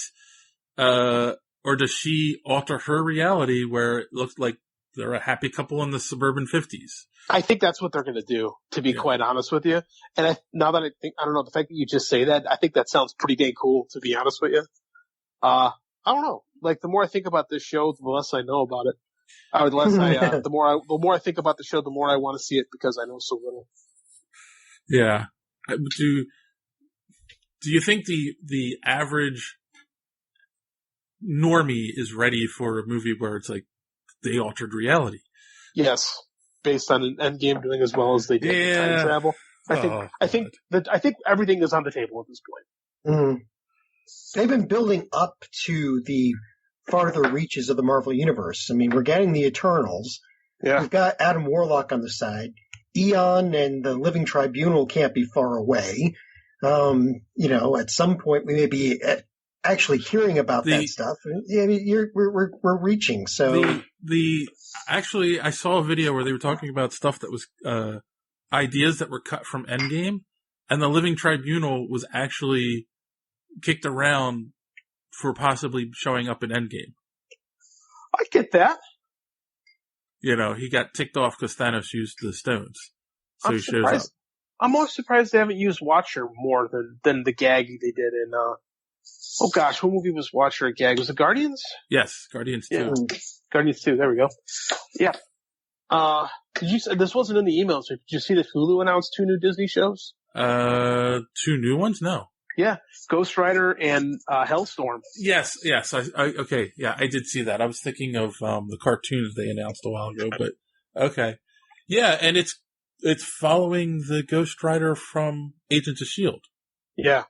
or does she alter her reality where it looks like they're a happy couple in the suburban 50s? I think that's what they're going to do, to be quite honest with you. And now that I don't know, the fact that you just say that, I think that sounds pretty dang cool, to be honest with you. I don't know. Like, the more I think about this show, the less I know about it. The more I think about the show, the more I want to see it because I know so little. Yeah. Do you think the average normie is ready for a movie where it's like they altered reality? Yes, based on Endgame doing as well as they did in time travel. I think everything is on the table at this point. Mm. They've been building up to the farther reaches of the Marvel Universe. I mean, we're getting the Eternals. Yeah. We've got Adam Warlock on the side. Eon and the Living Tribunal can't be far away. At some point we may be actually hearing about that stuff. Yeah, we're reaching. So actually, I saw a video where they were talking about stuff that was ideas that were cut from Endgame, and the Living Tribunal was actually kicked around for possibly showing up in Endgame. I get that. He got ticked off because Thanos used the stones. So he shows up. I'm most surprised they haven't used Watcher more than the gag they did in, oh gosh, what movie was Watcher a gag? Was it Guardians? Yes, Guardians 2. Yeah. Guardians 2, there we go. Yeah. This wasn't in the emails. Did you see that Hulu announced 2 new Disney shows? 2 new ones? No. Yeah, Ghost Rider and Hellstorm. Yes. Okay, yeah, I did see that. I was thinking of the cartoons they announced a while ago, but okay, yeah, and it's following the Ghost Rider from Agents of S.H.I.E.L.D. Yeah,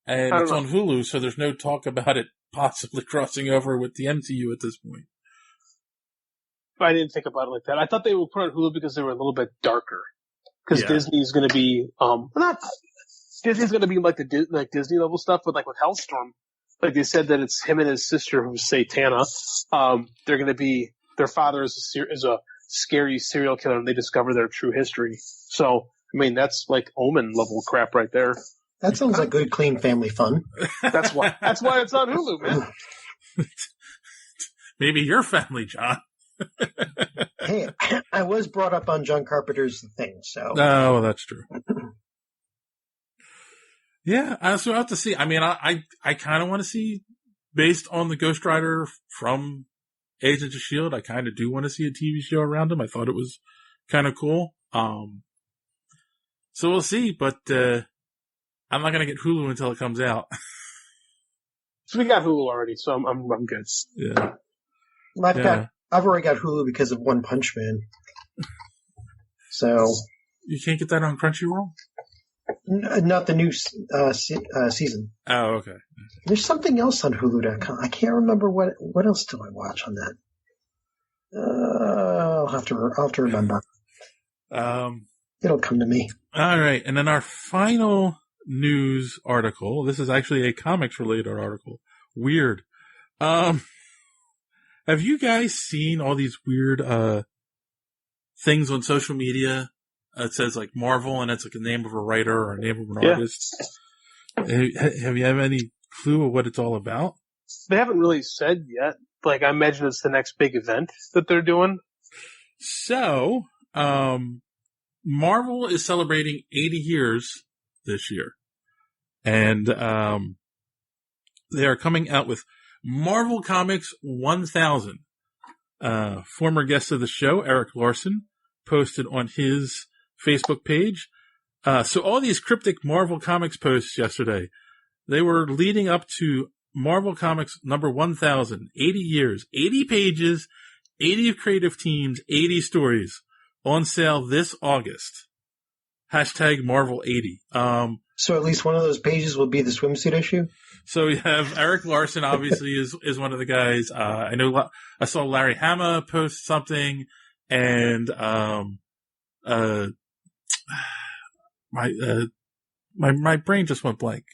and it's on Hulu, so there's no talk about it possibly crossing over with the MCU at this point. I didn't think about it like that. I thought they would put it on Hulu because they were a little bit darker. Because Disney's going to be Disney's going to be like Disney level stuff, but like with Hellstorm, like they said that it's him and his sister who's Satana. They're going to be their father is a scary serial killer, and they discover their true history. So I mean that's like Omen level crap right there. That sounds like good, clean family fun. That's why it's on Hulu, man. Maybe your family, John. Hey, I was brought up on John Carpenter's The Thing, so. Oh, well, that's true. Yeah, so I have to see. I mean, I kind of want to see, based on the Ghost Rider from Agents of S.H.I.E.L.D., I kind of do want to see a TV show around him. I thought it was kind of cool. So we'll see, but I'm not going to get Hulu until it comes out. So we got Hulu already, so I'm good. Yeah. I've already got Hulu because of One Punch Man. So. You can't get that on Crunchyroll? Not the new season. Oh, okay. There's something else on Hulu.com. I can't remember what else do I watch on that. I'll have to remember. It'll come to me. All right, and then our final news article. This is actually a comics related article. Weird. Have you guys seen all these weird things on social media? It says like Marvel, and it's like the name of a writer or a name of an artist. Have you have any clue of what it's all about? They haven't really said yet. Like, I imagine it's the next big event that they're doing. So, Marvel is celebrating 80 years this year. And they are coming out with Marvel Comics 1000. Former guest of the show, Eric Larson, posted on his Facebook page. So all these cryptic Marvel Comics posts yesterday, they were leading up to Marvel Comics number 1000, 80 years, 80 pages, 80 creative teams, 80 stories on sale this August. Hashtag Marvel 80. So at least one of those pages will be the swimsuit issue? So we have Eric Larson, obviously, is one of the guys. I know I saw Larry Hama post something, and my brain just went blank.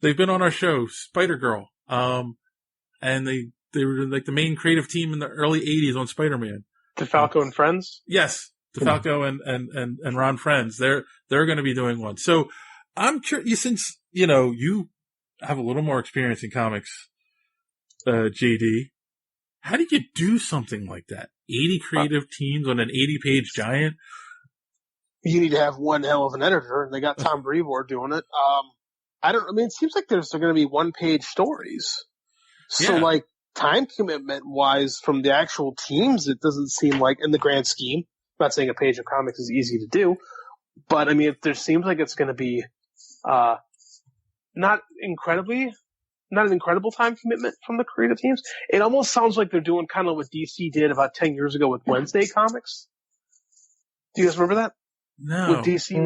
They've been on our show, Spider-Girl, and they were like the main creative team in the early 80s on Spider-Man. DeFalco and Friends? Yes, DeFalco and Ron Friends, they're going to be doing one. So I'm curious, since, you have a little more experience in comics, JD, how do you do something like that? 80 creative teams on an 80-page giant? You need to have one hell of an editor, and they got Tom Brevoort doing it. It seems like there's going to be one-page stories. So, like, time commitment wise from the actual teams, it doesn't seem like, in the grand scheme, I'm not saying a page of comics is easy to do, but I mean, there seems like it's going to be, not an incredible time commitment from the creative teams. It almost sounds like they're doing kind of what DC did about 10 years ago with Wednesday Comics. Do you guys remember that? No. With DC,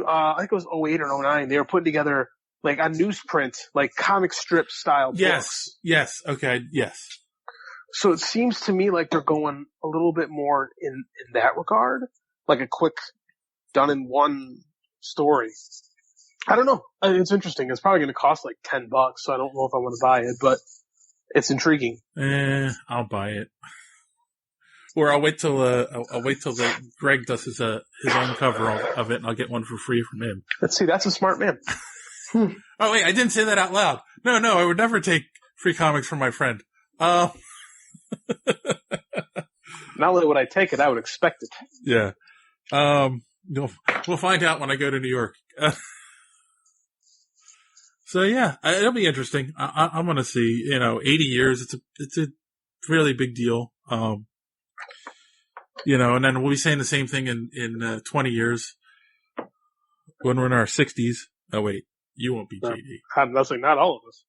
I think it was 08 or 09, they were putting together like a newsprint, like comic strip style books. Yes. Okay. Yes. So it seems to me like they're going a little bit more in that regard, like a quick done in one story. I don't know. It's interesting. It's probably going to cost like $10, so I don't know if I want to buy it, but it's intriguing. I'll buy it. Or I'll wait till Greg does his own cover of it, and I'll get one for free from him. Let's see. That's a smart man. Oh wait, I didn't say that out loud. No, I would never take free comics from my friend. Not only would I take it, I would expect it. Yeah. We'll find out when I go to New York. So yeah, it'll be interesting. I'm going to see, 80 years. It's a really big deal. And then we'll be saying the same thing in 20 years when we're in our 60s. Oh wait, you won't be JD. I'm not all of us.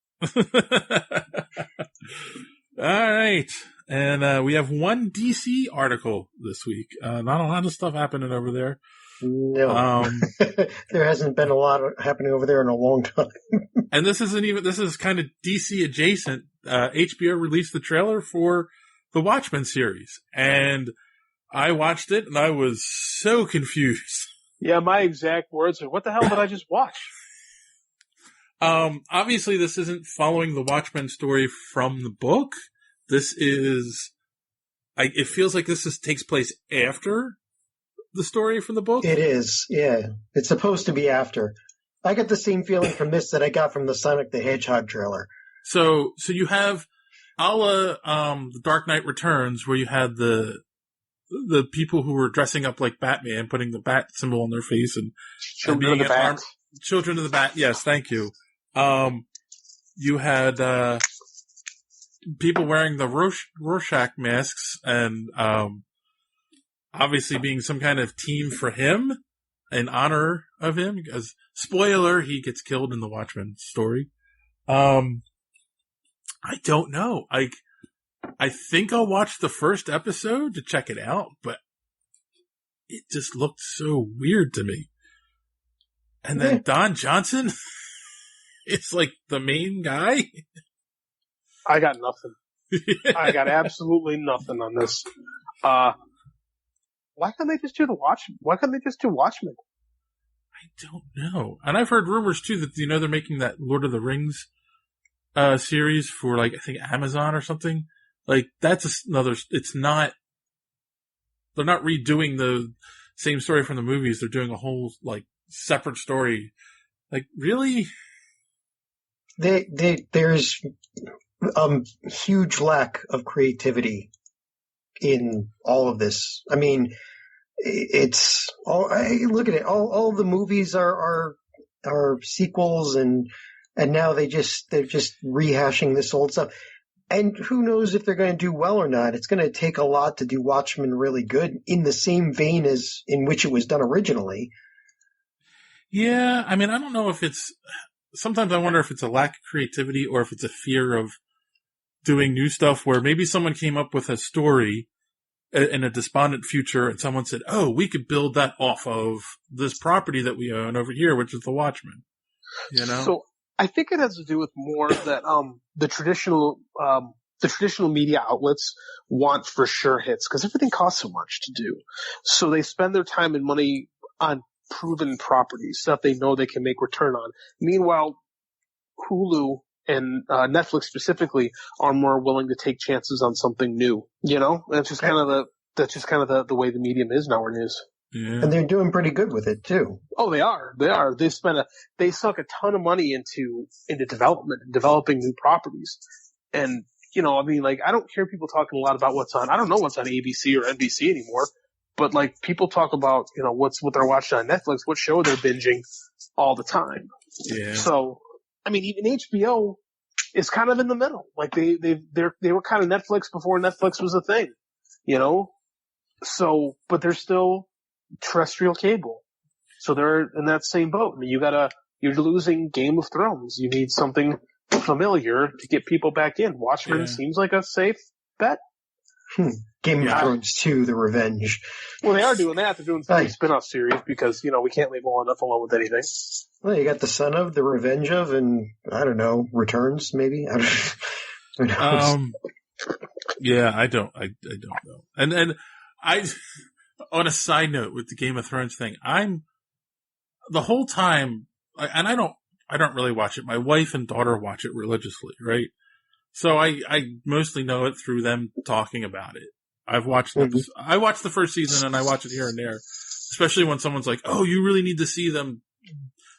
All right. And we have one DC article this week. Not a lot of stuff happening over there. No. There hasn't been a lot happening over there in a long time. And this is kind of DC adjacent. HBO released the trailer for the Watchmen series. And I watched it and I was so confused. Yeah, my exact words are, what the hell did I just watch? Obviously this isn't following the Watchmen story from the book. This is, it feels like this takes place after the story from the book. It is, yeah. It's supposed to be after. I got the same feeling from this that I got from the Sonic the Hedgehog trailer. So you have a la, The Dark Knight Returns, where you had the people who were dressing up like Batman, putting the bat symbol on their face and Children of the Bat. Children of the Bat. Yes, thank you. You had, people wearing the Rorschach masks and, obviously being some kind of team for him in honor of him, because spoiler, he gets killed in the Watchmen story. I don't know. I think I'll watch the first episode to check it out, but it just looked so weird to me. And then Don Johnson, it's like the main guy. I got nothing. I got absolutely nothing on this. Why can't they just do Why can't they just do Watchmen? I don't know. And I've heard rumors too that, they're making that Lord of the Rings, series for I think Amazon or something. That's another, they're not redoing the same story from the movies. They're doing a whole, separate story. Really? There's huge lack of creativity in all of this. I mean, it's all, look at it. All the movies are sequels and now they're just rehashing this old stuff. And who knows if they're going to do well or not. It's going to take a lot to do Watchmen really good in the same vein as in which it was done originally. Yeah. I mean, I don't know if sometimes I wonder if it's a lack of creativity or if it's a fear of doing new stuff where maybe someone came up with a story in a despondent future and someone said, oh, we could build that off of this property that we own over here, which is the Watchmen. So I think it has to do with more that the traditional media outlets want for sure hits because everything costs so much to do. So they spend their time and money on proven properties, stuff they know they can make return on. Meanwhile, Hulu and Netflix specifically are more willing to take chances on something new. And it's just kind of that's just kind of the way the medium is nowadays. Yeah. And they're doing pretty good with it too. Oh, they are. They sunk a ton of money into development and developing new properties. And, I don't hear people talking a lot about I don't know what's on ABC or NBC anymore, but like people talk about, what they're watching on Netflix, what show they're binging all the time. Yeah. So, even HBO is kind of in the middle. Like they were kind of Netflix before Netflix was a thing, So, but they're still terrestrial cable. So they're in that same boat. You're losing Game of Thrones. You need something familiar to get people back in. Watchmen seems like a safe bet. Game of Thrones 2, The Revenge. Well, they are doing that. They're doing a spin-off series because, we can't leave well enough alone with anything. Well, you got The Son of, The Revenge of, and, I don't know, Returns, maybe? Who knows? Yeah, I don't know. And on a side note with the Game of Thrones thing, the whole time, and I don't really watch it. My wife and daughter watch it religiously, right? So I mostly know it through them talking about it. I watched the first season and I watch it here and there, especially when someone's like, "Oh, you really need to see the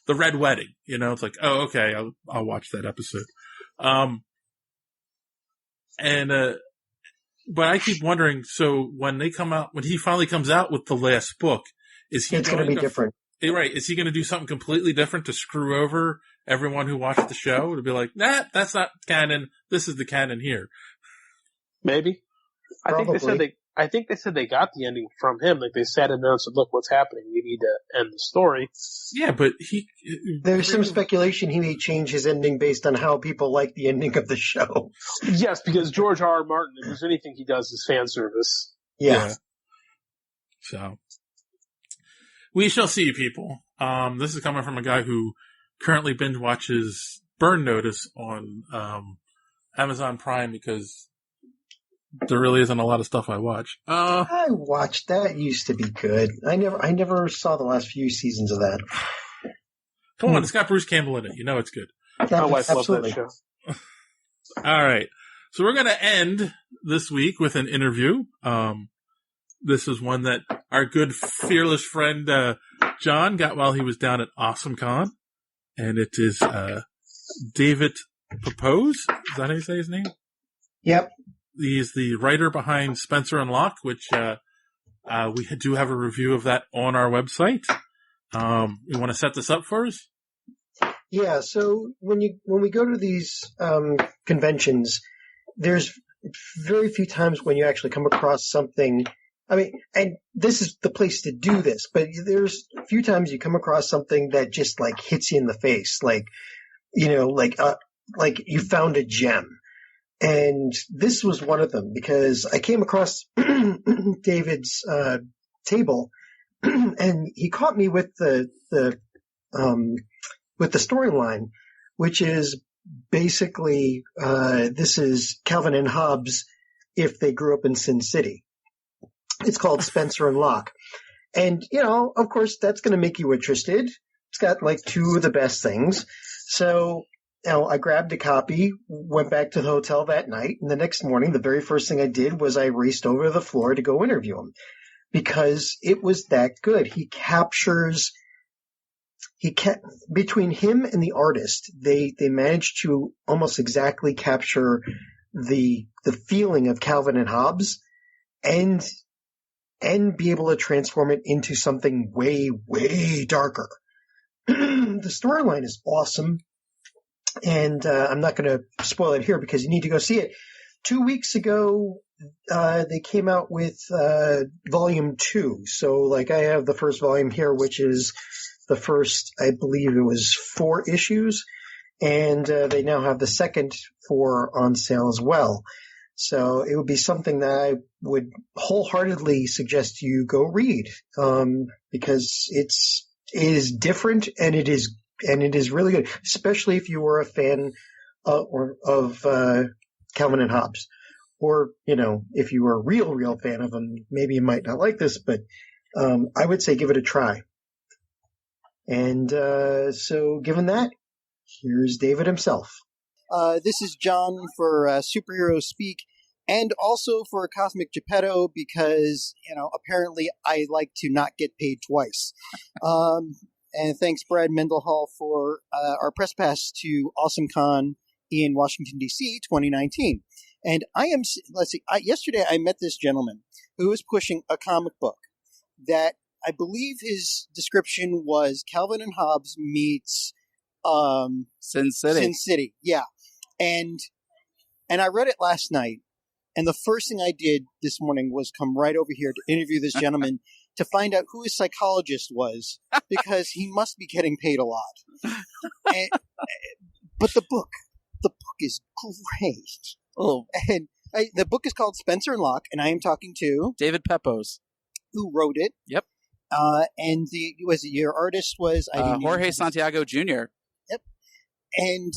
Red Wedding." It's like, "Oh, okay, I'll watch that episode." But I keep wondering, so when he finally comes out with the last book, it's going to be different. Right. Is he going to do something completely different to screw over everyone who watched the show? To be like, nah, that's not canon. This is the canon here. Maybe. Probably. I think they said they got the ending from him. Like they sat him down and said, "Look, what's happening? We need to end the story." Yeah, but there's some speculation he may change his ending based on how people like the ending of the show. Yes, because George R. R. Martin, if there's anything he does, is fan service. Yeah. So we shall see, people. This is coming from a guy who currently binge watches Burn Notice on Amazon Prime because there really isn't a lot of stuff I watch. I watched that. Used to be good. I never saw the last few seasons of that. Come on, it's got Bruce Campbell in it. It's good. My wife loves that show. All right. So we're going to end this week with an interview. This is one that our good, fearless friend John got while he was down at AwesomeCon. And it is David Pepose. Is that how you say his name? Yep. He's the writer behind Spencer and Locke, which we do have a review of that on our website. You want to set this up for us? Yeah. So when we go to these conventions, there's very few times when you actually come across something. And this is the place to do this, but there's a few times you come across something that just like hits you in the face, like you found a gem. And this was one of them because I came across David's table, and he caught me with the storyline, which is basically this is Calvin and Hobbes if they grew up in Sin City. It's called Spencer and Locke, and of course that's going to make you interested. It's got like two of the best things, so. I grabbed a copy, went back to the hotel that night, and the next morning, the very first thing I did was I raced over to the floor to go interview him because it was that good. Between him and the artist, they managed to almost exactly capture the feeling of Calvin and Hobbes and be able to transform it into something way, way darker. The storyline is awesome. And I'm not going to spoil it here because you need to go see it. 2 weeks ago, they came out with volume 2. So, I have the first volume here, which is the first, I believe it was 4 issues. And they now have the second 4 on sale as well. So it would be something that I would wholeheartedly suggest you go read because it is different and it is really good, especially if you were a fan of Calvin and Hobbes. Or, if you were a real fan of them, maybe you might not like this, but I would say give it a try. And so given that, here's David himself. This is John for Superhero Speak, And also for Cosmic Geppetto because, apparently I like to not get paid twice. And thanks, Brad Mendenhall, for our press pass to AwesomeCon in Washington, D.C., 2019. And yesterday I met this gentleman who was pushing a comic book that I believe his description was Calvin and Hobbes meets Sin City. Sin City, yeah. And I read it last night, and the first thing I did this morning was come right over here to interview this gentleman to find out who his psychologist was, because he must be getting paid a lot. But the book is great. Oh, and the book is called Spencer and Locke, and I am talking to David Pepose, who wrote it. Yep. And your artist was Jorge Santiago Jr. Yep. And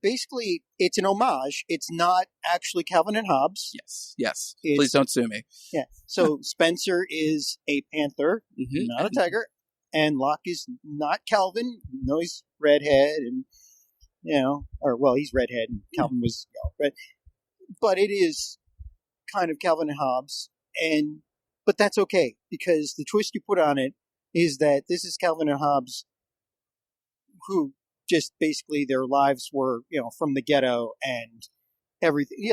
basically, it's an homage. It's not actually Calvin and Hobbes. Yes. Please don't sue me. Yeah. So Spencer is a panther, not a tiger, and Locke is not Calvin. No, he's redhead, and he's redhead, and Calvin was red. But it is kind of Calvin and Hobbes, but that's okay, because the twist you put on it is that this is Calvin and Hobbes, who just basically their lives were, from the ghetto and everything.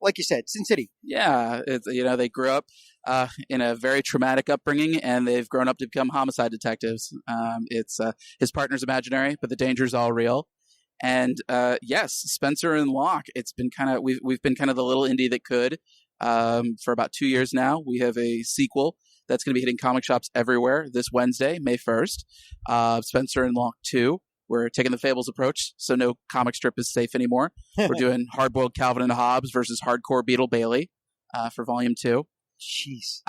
Like you said, Sin City. Yeah, they grew up in a very traumatic upbringing, and they've grown up to become homicide detectives. His partner's imaginary, but the danger's all real. And yes, Spencer and Locke. It's been we've been kind of the little indie that could for about 2 years now. We have a sequel that's going to be hitting comic shops everywhere this Wednesday, May 1st. Spencer and Locke 2. We're taking the Fables approach, so no comic strip is safe anymore. We're doing Hardboiled Calvin and Hobbes versus Hardcore Beetle Bailey for Volume 2. Jeez.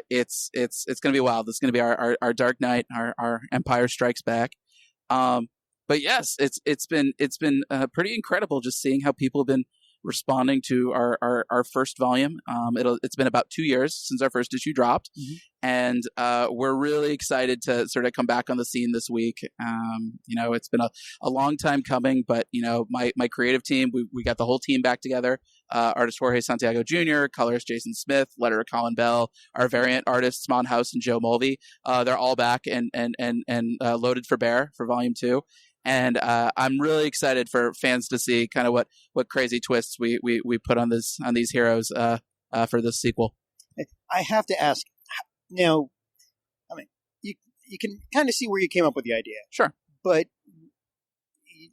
It's going to be wild. It's going to be our Dark Knight, our Empire Strikes Back. But yes, it's been pretty incredible just seeing how people have been responding to our first volume. It's been about 2 years since our first issue dropped, and we're really excited to sort of come back on the scene this week. It's been a long time coming, but my creative team, we got the whole team back together. Artist Jorge Santiago Jr., colorist Jason Smith, letterer Colin Bell, our variant artists Mon House and Joe Mulvey. They're all back and loaded for bear for Volume 2. And I'm really excited for fans to see kind of what crazy twists we put on these heroes for this sequel. I have to ask now. I mean, you can kind of see where you came up with the idea, sure. But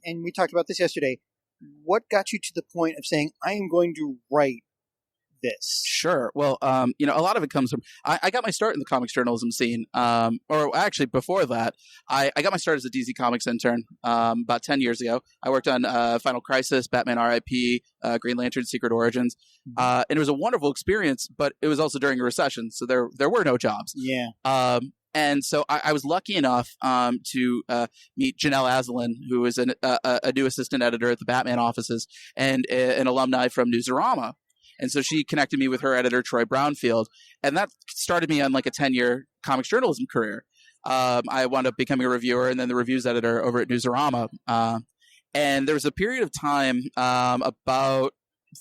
and we talked about this yesterday. What got you to the point of saying I am going to write this? Sure. Well, a lot of it comes from I got my start in the comics journalism scene, or actually before that, I got my start as a DC Comics intern about 10 years ago. I worked on Final Crisis, Batman R.I.P., Green Lantern, Secret Origins, and it was a wonderful experience. But it was also during a recession, so there were no jobs. Yeah. And so I was lucky enough to meet Janelle Asselin, who is a new assistant editor at the Batman offices and an alumni from Newsarama. And so she connected me with her editor, Troy Brownfield, and that started me on like a 10-year comics journalism career. I wound up becoming a reviewer and then the reviews editor over at Newsarama. And there was a period of time about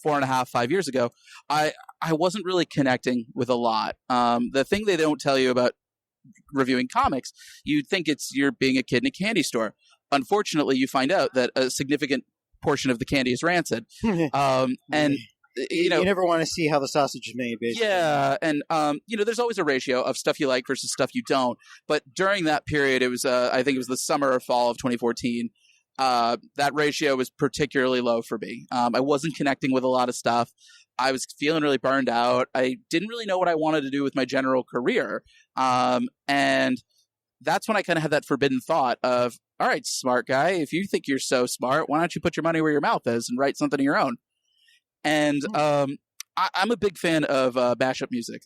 4.5 years ago, I wasn't really connecting with a lot. The thing they don't tell you about reviewing comics, you'd think you're being a kid in a candy store. Unfortunately, you find out that a significant portion of the candy is rancid. And you never want to see how the sausage is made, basically. Yeah, and there's always a ratio of stuff you like versus stuff you don't. But during that period, it was I think it was the summer or fall of 2014. That ratio was particularly low for me. I wasn't connecting with a lot of stuff. I was feeling really burned out. I didn't really know what I wanted to do with my general career. And that's when I kind of had that forbidden thought of, all right, smart guy, if you think you're so smart, why don't you put your money where your mouth is and write something of your own? And I'm a big fan of mashup music.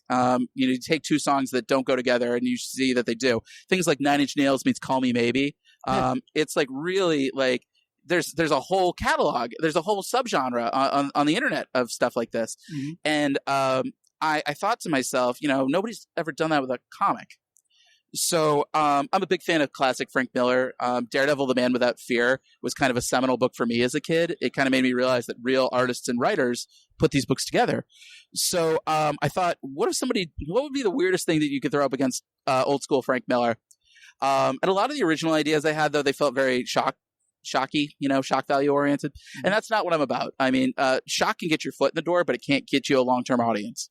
You take two songs that don't go together and you see that they do. Things like Nine Inch Nails meets Call Me Maybe. It's like really like there's a whole catalog. There's a whole subgenre on the internet of stuff like this. Mm-hmm. And I thought to myself, nobody's ever done that with a comic. So I'm a big fan of classic Frank Miller. Daredevil, The Man Without Fear was kind of a seminal book for me as a kid. It kind of made me realize that real artists and writers put these books together. So I thought, what would be the weirdest thing that you could throw up against old school Frank Miller? And a lot of the original ideas I had, though, they felt very shocky, shock value oriented. And that's not what I'm about. I mean, shock can get your foot in the door, but it can't get you a long-term audience.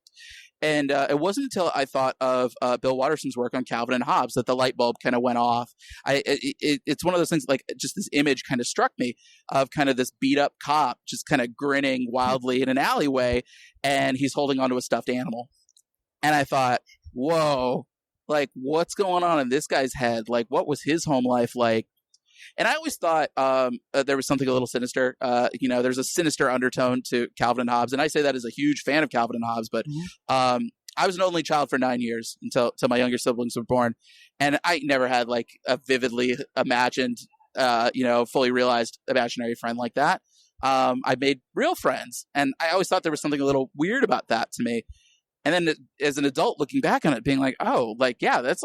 And it wasn't until I thought of Bill Watterson's work on Calvin and Hobbes that the light bulb kind of went off. It's one of those things, like, just this image kind of struck me of kind of this beat up cop just kind of grinning wildly in an alleyway, and he's holding onto a stuffed animal. And I thought, whoa, like, what's going on in this guy's head? Like, what was his home life like? And I always thought there was something a little sinister. There's a sinister undertone to Calvin and Hobbes. And I say that as a huge fan of Calvin and Hobbes. But I was an only child for 9 years until my younger siblings were born. And I never had like a vividly imagined, fully realized imaginary friend like that. I made real friends. And I always thought there was something a little weird about that to me. And then as an adult looking back on it, being like, oh, like, yeah, that's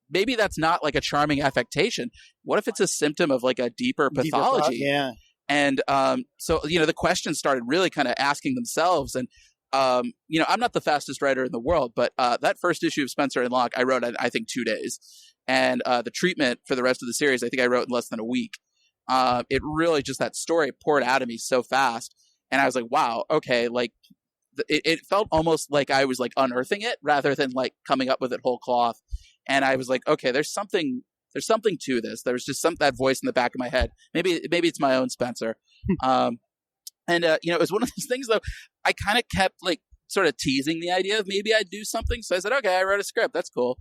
maybe that's not like a charming affectation. What if it's a symptom of like a deeper pathology? Yeah. And so, the questions started really kind of asking themselves. And, I'm not the fastest writer in the world, but that first issue of Spencer and Locke, I wrote in, I think, 2 days. And the treatment for the rest of the series, I think I wrote in less than a week. It really just, that story poured out of me so fast. And I was like, wow, okay, like, it felt almost like I was like unearthing it rather than like coming up with it whole cloth. And I was like, okay, there's something to this. There's just that voice in the back of my head. Maybe it's my own Spencer. It was one of those things though. I kind of kept like sort of teasing the idea of maybe I'd do something. So I said, okay, I wrote a script. That's cool.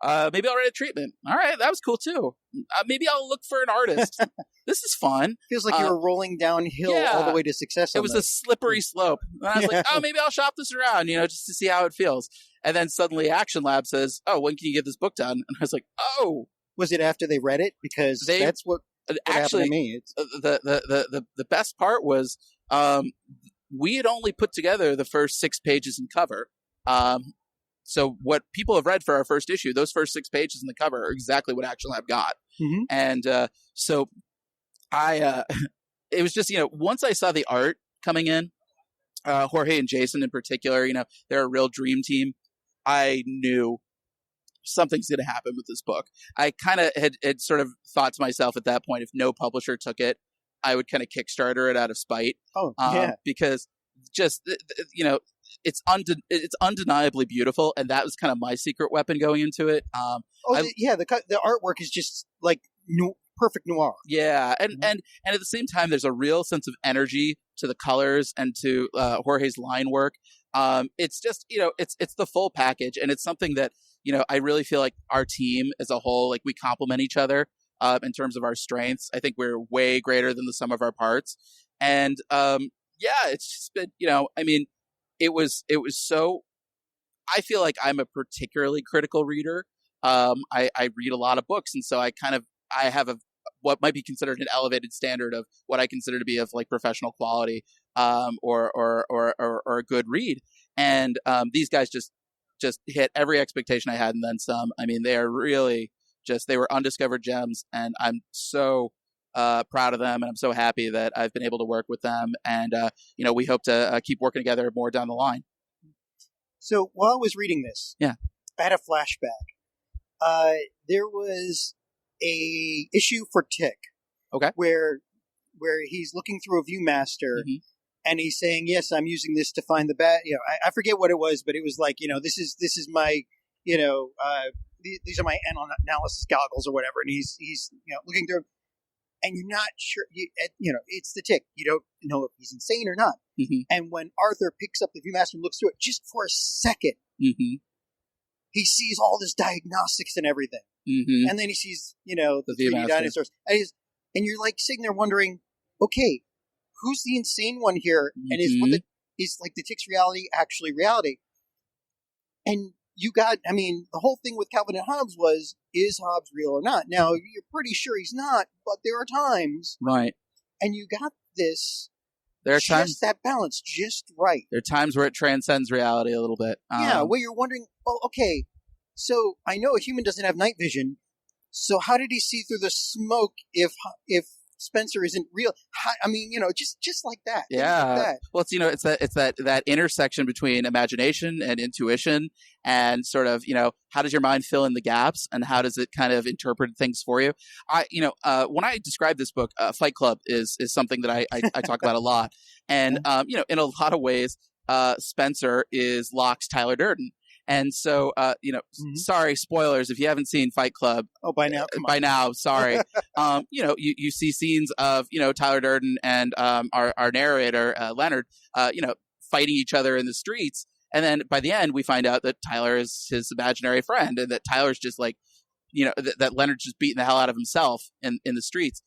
Maybe I'll write a treatment. All right. That was cool too. Maybe I'll look for an artist. This is fun. Feels like you were rolling downhill all the way to success. It was a slippery slope. And I was like, oh, maybe I'll shop this around, just to see how it feels. And then suddenly Action Lab says, oh, when can you get this book done? And I was like, oh. Was it after they read it? Because that's what actually happened to me. The best part was we had only put together the first 6 pages in cover. So what people have read for our first issue, those first 6 pages in the cover are exactly what Action Lab got. Mm-hmm. And so it was just, once I saw the art coming in, Jorge and Jason in particular, they're a real dream team. I knew something's going to happen with this book. I kind of had sort of thought to myself at that point, if no publisher took it, I would kind of Kickstarter it out of spite. Oh, yeah. Because just, it's undeniably beautiful. And that was kind of my secret weapon going into it. The artwork is just like perfect noir. Yeah. And at the same time, there's a real sense of energy to the colors and to Jorge's line work. It's just, it's the full package, and it's something that, I really feel like our team as a whole, like we complement each other in terms of our strengths. I think we're way greater than the sum of our parts. And it's just been, it was so, I feel like I'm a particularly critical reader. I read a lot of books, and so I have what might be considered an elevated standard of what I consider to be of like professional quality, or a good read. And these guys just hit every expectation I had and then some. I mean, they are really they were undiscovered gems, and I'm so proud of them, and I'm so happy that I've been able to work with them. And we hope to keep working together more down the line. So while I was reading this, I had a flashback. There was a issue for Tick, where he's looking through a Viewmaster, mm-hmm. and he's saying, "Yes, I'm using this to find the bad." I forget what it was, but it was like, this is my, these are my analysis goggles or whatever, and he's looking through, and you're not sure, it's the Tick. You don't know if he's insane or not. Mm-hmm. And when Arthur picks up the Viewmaster and looks through it, just for a second, mm-hmm. he sees all this diagnostics and everything. Mm-hmm. And then he sees, the 3D dinosaurs. And you're like sitting there wondering, okay, who's the insane one here? Mm-hmm. And is like the Tick's reality actually reality? And the whole thing with Calvin and Hobbes was, is Hobbes real or not? Now, you're pretty sure he's not, but there are times. Right. And you got this. There are times. That balance just right. There are times where it transcends reality a little bit. Where you're wondering, oh, okay, So I know a human doesn't have night vision. So how did he see through the smoke if Spencer isn't real? I mean, just like that. Yeah. Like that. Well, it's that intersection between imagination and intuition, and sort of, how does your mind fill in the gaps, and how does it kind of interpret things for you? When I describe this book, Fight Club is something that I talk about a lot, and in a lot of ways, Spencer is Locke's Tyler Durden. And so, sorry, spoilers if you haven't seen Fight Club. Oh, by now, sorry. You see scenes of, Tyler Durden and our narrator, Leonard, fighting each other in the streets. And then by the end, we find out that Tyler is his imaginary friend, and that Tyler's just like, that Leonard's just beating the hell out of himself in the streets.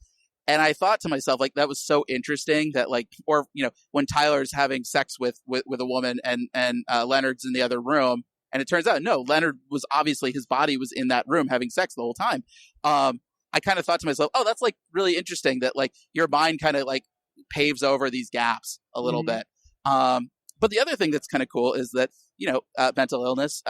And I thought to myself, like, that was so interesting that, like, or, when Tyler's having sex with a woman and Leonard's in the other room. And it turns out, no, Leonard was obviously, his body was in that room having sex the whole time. I kind of thought to myself, oh, that's like really interesting that like your mind kind of like paves over these gaps a little bit. But the other thing that's kind of cool is that, mental illness,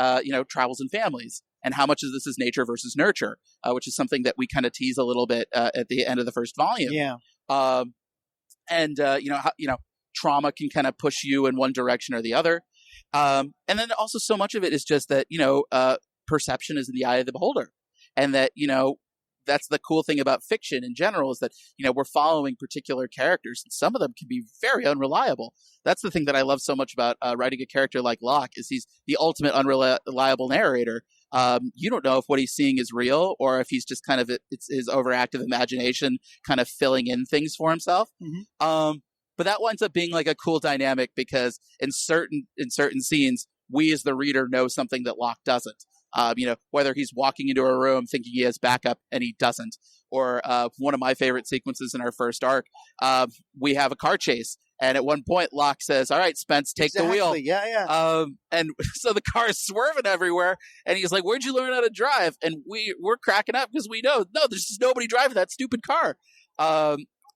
travels in families, and how much of this is nature versus nurture, which is something that we kind of tease a little bit at the end of the first volume. Yeah. Trauma can kind of push you in one direction or the other. And then also so much of it is just that, perception is in the eye of the beholder. And that, that's the cool thing about fiction in general, is that, we're following particular characters, and some of them can be very unreliable. That's the thing that I love so much about writing a character like Locke, is he's the ultimate unreliable narrator. You don't know if what he's seeing is real, or if he's just kind of, it's his overactive imagination kind of filling in things for himself. But that winds up being like a cool dynamic, because in certain scenes, we as the reader know something that Locke doesn't. Whether he's walking into a room thinking he has backup and he doesn't, or one of my favorite sequences in our first arc, we have a car chase, and at one point Locke says, "All right, Spence, take the wheel." Yeah. And so the car is swerving everywhere, and he's like, "Where'd you learn how to drive?" And we're cracking up because we know, no, there's just nobody driving that stupid car.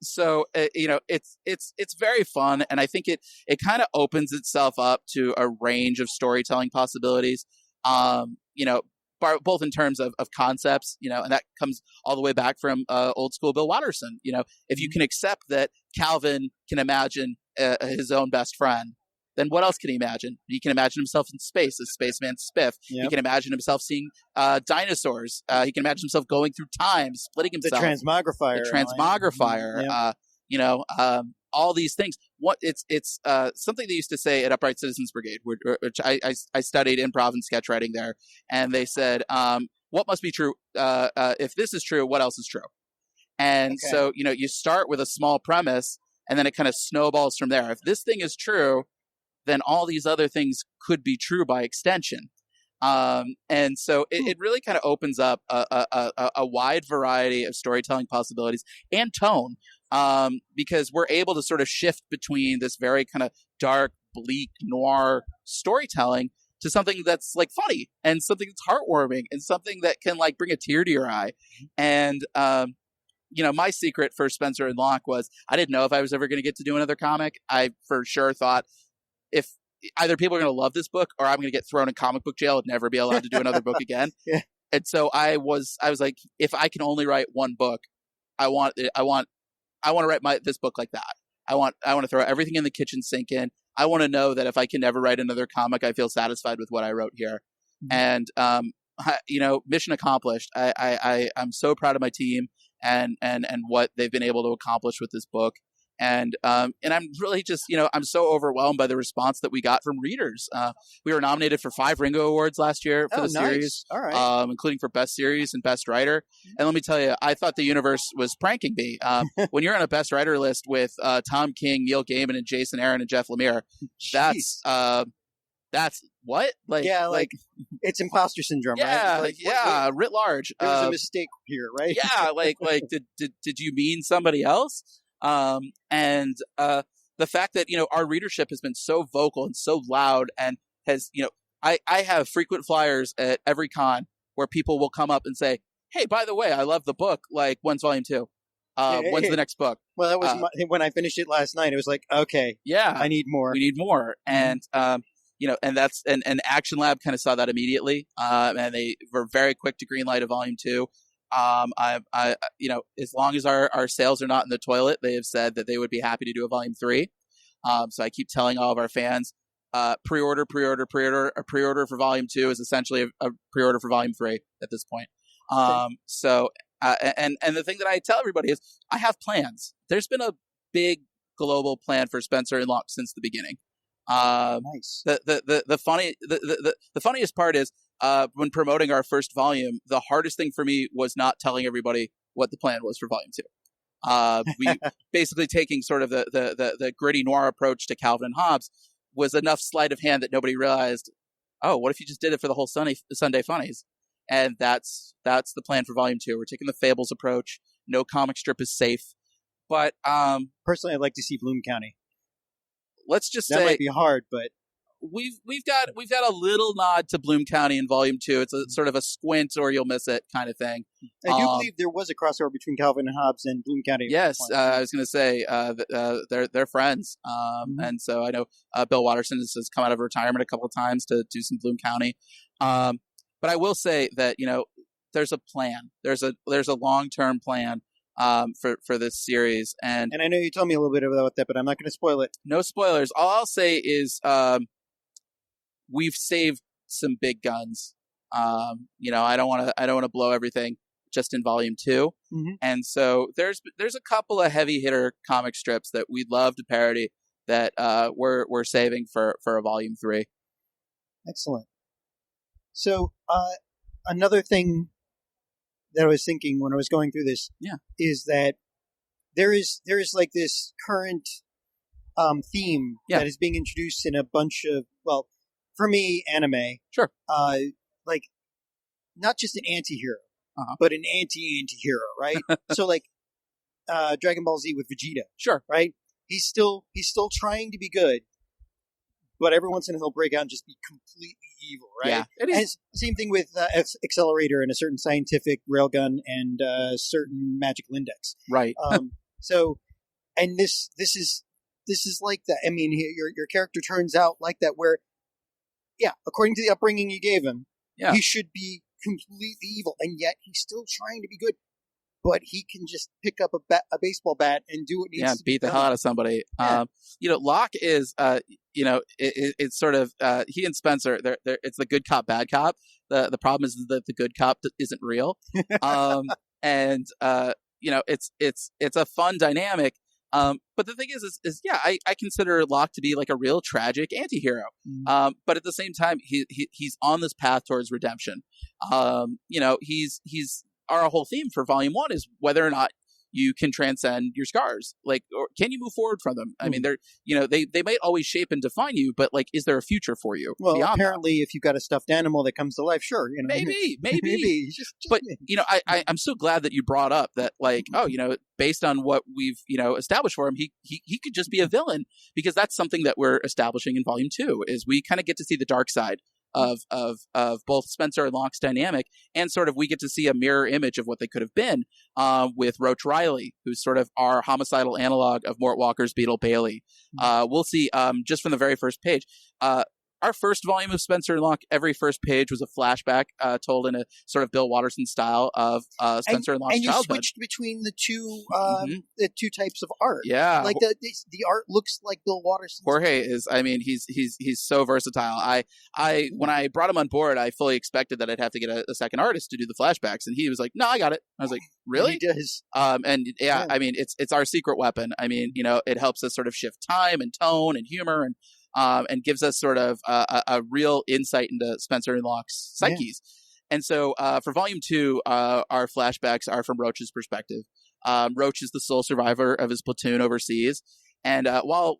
So, it's very fun. And I think it kind of opens itself up to a range of storytelling possibilities, both in terms of concepts, and that comes all the way back from old school Bill Watterson. If you can accept that Calvin can imagine his own best friend, then what else can he imagine? He can imagine himself in space as Spaceman Spiff. Yep. He can imagine himself seeing dinosaurs. He can imagine himself going through time, splitting himself. The transmogrifier. All these things. It's something they used to say at Upright Citizens Brigade, which I studied improv and sketch writing there, and they said, "What must be true? If this is true, what else is true?" And so you start with a small premise, and then it kind of snowballs from there. If this thing is true, then all these other things could be true by extension. And so it really kind of opens up a wide variety of storytelling possibilities and tone, because we're able to sort of shift between this very kind of dark, bleak, noir storytelling to something that's like funny, and something that's heartwarming, and something that can like bring a tear to your eye. And, my secret for Spencer and Locke was I didn't know if I was ever going to get to do another comic. I for sure thought, if either people are going to love this book, or I'm going to get thrown in comic book jail and never be allowed to do another book again. Yeah. And so I was like, if I can only write one book, I want to write this book like that. I want to throw everything in the kitchen sink in. I want to know that if I can never write another comic, I feel satisfied with what I wrote here. And, mission accomplished. I'm so proud of my team and what they've been able to accomplish with this book. And I'm really just, I'm so overwhelmed by the response that we got from readers. We were nominated for 5 Ringo Awards last year for the series, all right. Including for Best Series and Best Writer. And let me tell you, I thought the universe was pranking me. When you're on a Best Writer list with Tom King, Neil Gaiman, and Jason Aaron and Jeff Lemire, that's what? It's imposter syndrome, right? Writ large. There was a mistake here, right? Did you mean somebody else? And the fact that, our readership has been so vocal and so loud, and has, I have frequent flyers at every con where people will come up and say, "Hey, by the way, I love the book. Like, when's volume 2? When's the next book?" Well, that was when I finished it last night. It was like, okay, yeah, I need more. We need more. And, and that's and Action Lab kind of saw that immediately, and they were very quick to greenlight a volume 2. As long as our sales are not in the toilet, they have said that they would be happy to do a volume 3. So I keep telling all of our fans, pre-order. A pre-order for volume 2 is essentially a pre-order for volume 3 at this point. And the thing that I tell everybody is I have plans. There's been a big global plan for Spencer and Locke since the beginning. Nice. The funniest part is when promoting our first volume, the hardest thing for me was not telling everybody what the plan was for volume 2. We basically taking sort of the gritty noir approach to Calvin and Hobbes was enough sleight of hand that nobody realized, oh, what if you just did it for the whole Sunday Funnies? And that's the plan for volume 2. We're taking the Fables approach. No comic strip is safe. But personally, I'd like to see Bloom County. Let's just that say might be hard, but we've got a little nod to Bloom County in volume 2. It's a sort of a squint or you'll miss it kind of thing. I do believe there was a crossover between Calvin and Hobbes and Bloom County. Yes, I was going to say they're friends, and so I know Bill Watterson has come out of retirement a couple of times to do some Bloom County. But I will say that there's a plan. There's a long-term plan for this series, and I know you told me a little bit about that, but I'm not going to spoil it. No spoilers. All I'll say is we've saved some big guns. I don't want to blow everything just in volume 2, and so there's a couple of heavy hitter comic strips that we'd love to parody that we're saving for a volume 3. Excellent. So another thing that I was thinking when I was going through this is that there is like this current theme that is being introduced in a bunch of, well, for me, anime. Sure. Like not just an anti-hero, but an anti-anti-hero, right? So like Dragon Ball Z with Vegeta. Sure. Right? He's still trying to be good, but every once in a while he'll break out and just be completely evil, right? Yeah, it is. And same thing with Accelerator and a certain scientific railgun and a certain magical index. Right. So, and this is like that. I mean, your character turns out like that, where, according to the upbringing you gave him, he should be completely evil, and yet he's still trying to be good. But he can just pick up a baseball bat and do what needs to be beat the done. hell out of somebody. Yeah. Locke is, it's sort of he and Spencer. It's the good cop, bad cop. The problem is that the good cop isn't real, and it's a fun dynamic. But the thing is I consider Locke to be like a real tragic anti-hero. But at the same time, he's on this path towards redemption. He's our whole theme for volume 1 is whether or not you can transcend your scars, like, or can you move forward from them? I mean, they might always shape and define you, but like, is there a future for you? Well, apparently, if you've got a stuffed animal that comes to life, sure, maybe. Just but I'm so glad that you brought up that, like, based on what we've established for him, he could just be a villain, because that's something that we're establishing in volume 2. Is we kind of get to see the dark side of both Spencer and Locke's dynamic, and sort of we get to see a mirror image of what they could have been with Roach Riley, who's sort of our homicidal analog of Mort Walker's Beetle Bailey. We'll see just from the very first page. Our first volume of Spencer and Locke, every first page was a flashback told in a sort of Bill Watterson style of Spencer and Locke's and you childhood. switched between the two types of art. Yeah, like the art looks like Bill Watterson. Jorge is, I mean, he's so versatile. When I brought him on board, I fully expected that I'd have to get a second artist to do the flashbacks, and he was like, "No, I got it." I was like, "Really?" He does. I mean, it's our secret weapon. I mean, it helps us sort of shift time and tone and humor, and gives us sort of a real insight into Spencer and Locke's psyches. And so for volume 2, our flashbacks are from Roach's perspective. Roach is the sole survivor of his platoon overseas. And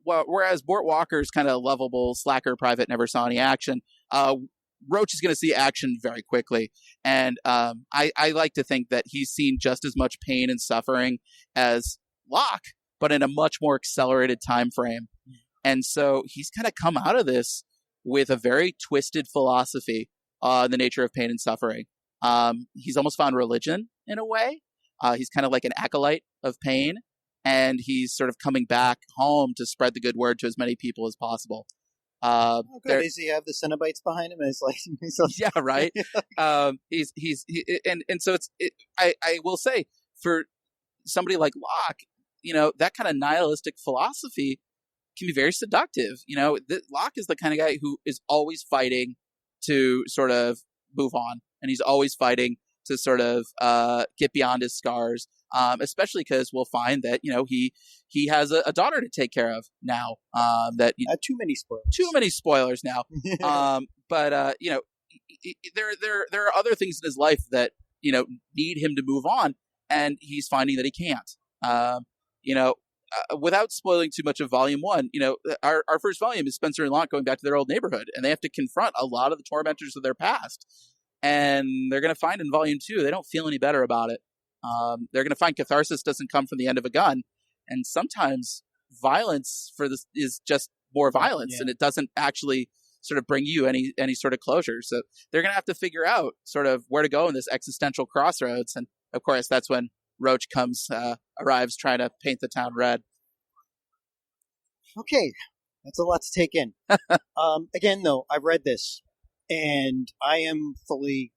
whereas Mort Walker's kind of lovable, slacker private never saw any action, Roach is going to see action very quickly. And I like to think that he's seen just as much pain and suffering as Locke, but in a much more accelerated time frame. And so he's kind of come out of this with a very twisted philosophy on the nature of pain and suffering. He's almost found religion in a way. He's kind of like an acolyte of pain, and he's sort of coming back home to spread the good word to as many people as possible. Oh, good. Does he have the Cenobites behind him? It's like, yeah, right. So I will say, for somebody like Locke, that kind of nihilistic philosophy can be very seductive. Locke is the kind of guy who is always fighting to sort of move on, and he's always fighting to sort of get beyond his scars. Especially because we'll find that he has a daughter to take care of now. Too many spoilers. Too many spoilers now. But there are other things in his life that need him to move on, and he's finding that he can't. Without spoiling too much of Volume 1, our first volume is Spencer and Locke going back to their old neighborhood, and they have to confront a lot of the tormentors of their past. And they're going to find in Volume 2 they don't feel any better about it. They're going to find catharsis doesn't come from the end of a gun, and sometimes violence for this is just more violence, and it doesn't actually sort of bring you any sort of closure. So they're going to have to figure out sort of where to go in this existential crossroads, and of course that's when Roach arrives trying to paint the town red. Okay, that's a lot to take in. Again, though, I've read this, and I am fully,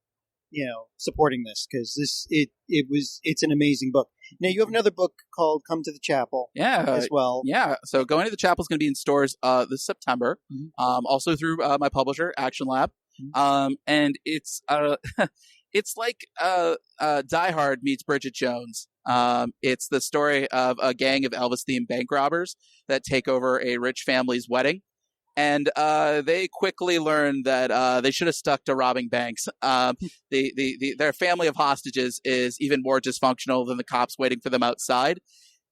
supporting this because it's an amazing book. Now you have another book called Come to the Chapel, as well. Yeah, so Going to the Chapel is going to be in stores this September, also through my publisher Action Lab, and it's it's like Die Hard meets Bridget Jones. It's the story of a gang of Elvis-themed bank robbers that take over a rich family's wedding. And they quickly learn that they should have stuck to robbing banks. Their family of hostages is even more dysfunctional than the cops waiting for them outside.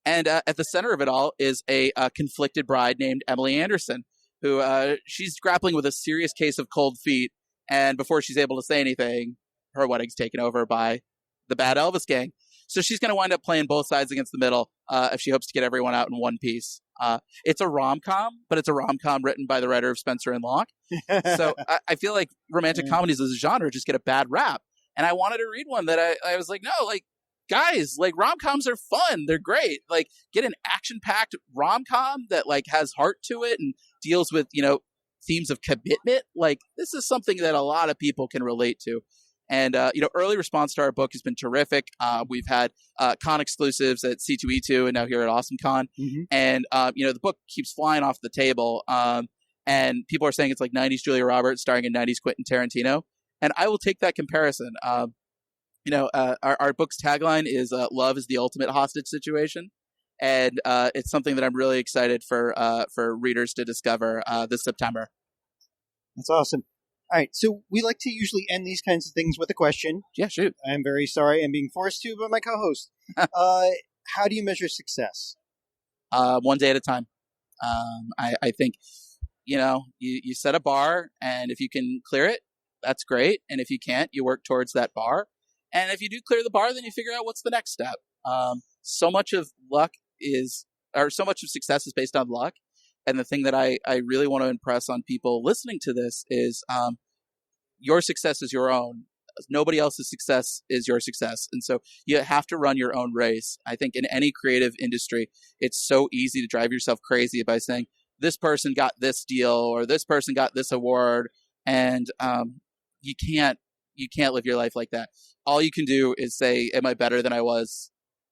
And at the center of it all is a conflicted bride named Emily Anderson, who she's grappling with a serious case of cold feet. And before she's able to say anything, her wedding's taken over by the bad Elvis gang. So she's going to wind up playing both sides against the middle if she hopes to get everyone out in one piece. It's a rom-com, but it's a rom-com written by the writer of Spencer and Locke. So I feel like romantic comedies as a genre just get a bad rap. And I wanted to read one that I was like, no, like, guys, like, rom-coms are fun. They're great. Like, get an action-packed rom-com that, like, has heart to it and deals with, themes of commitment. Like, this is something that a lot of people can relate to. And, early response to our book has been terrific. We've had con exclusives at C2E2 and now here at AwesomeCon. And, the book keeps flying off the table. And people are saying it's like 90s Julia Roberts starring in 90s Quentin Tarantino. And I will take that comparison. Our book's tagline is love is the ultimate hostage situation. And it's something that I'm really excited for readers to discover this September. That's awesome. All right, so we like to usually end these kinds of things with a question. Yeah, shoot. I'm very sorry I'm being forced to by my co-host. How do you measure success? One day at a time. I think, you set a bar, and if you can clear it, that's great. And if you can't, you work towards that bar. And if you do clear the bar, then you figure out what's the next step. So much of success is based on luck. And the thing that I really want to impress on people listening to this is your success is your own. Nobody else's success is your success. And so you have to run your own race. I think in any creative industry, it's so easy to drive yourself crazy by saying, this person got this deal or this person got this award. And you can't live your life like that. All you can do is say, am I better than I was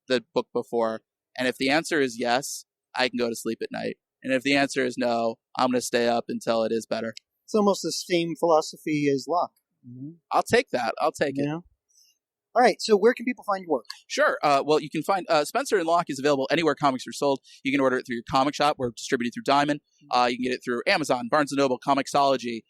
the book before? And if the answer is yes, I can go to sleep at night. And if the answer is no, I'm going to stay up until it is better. It's almost the same philosophy as Locke. I'll take that. I'll take it. All right. So where can people find your work? Sure. Well, you can find Spencer and Locke is available anywhere comics are sold. You can order it through your comic shop. We're distributed through Diamond. You can get it through Amazon, Barnes & Noble, Comixology.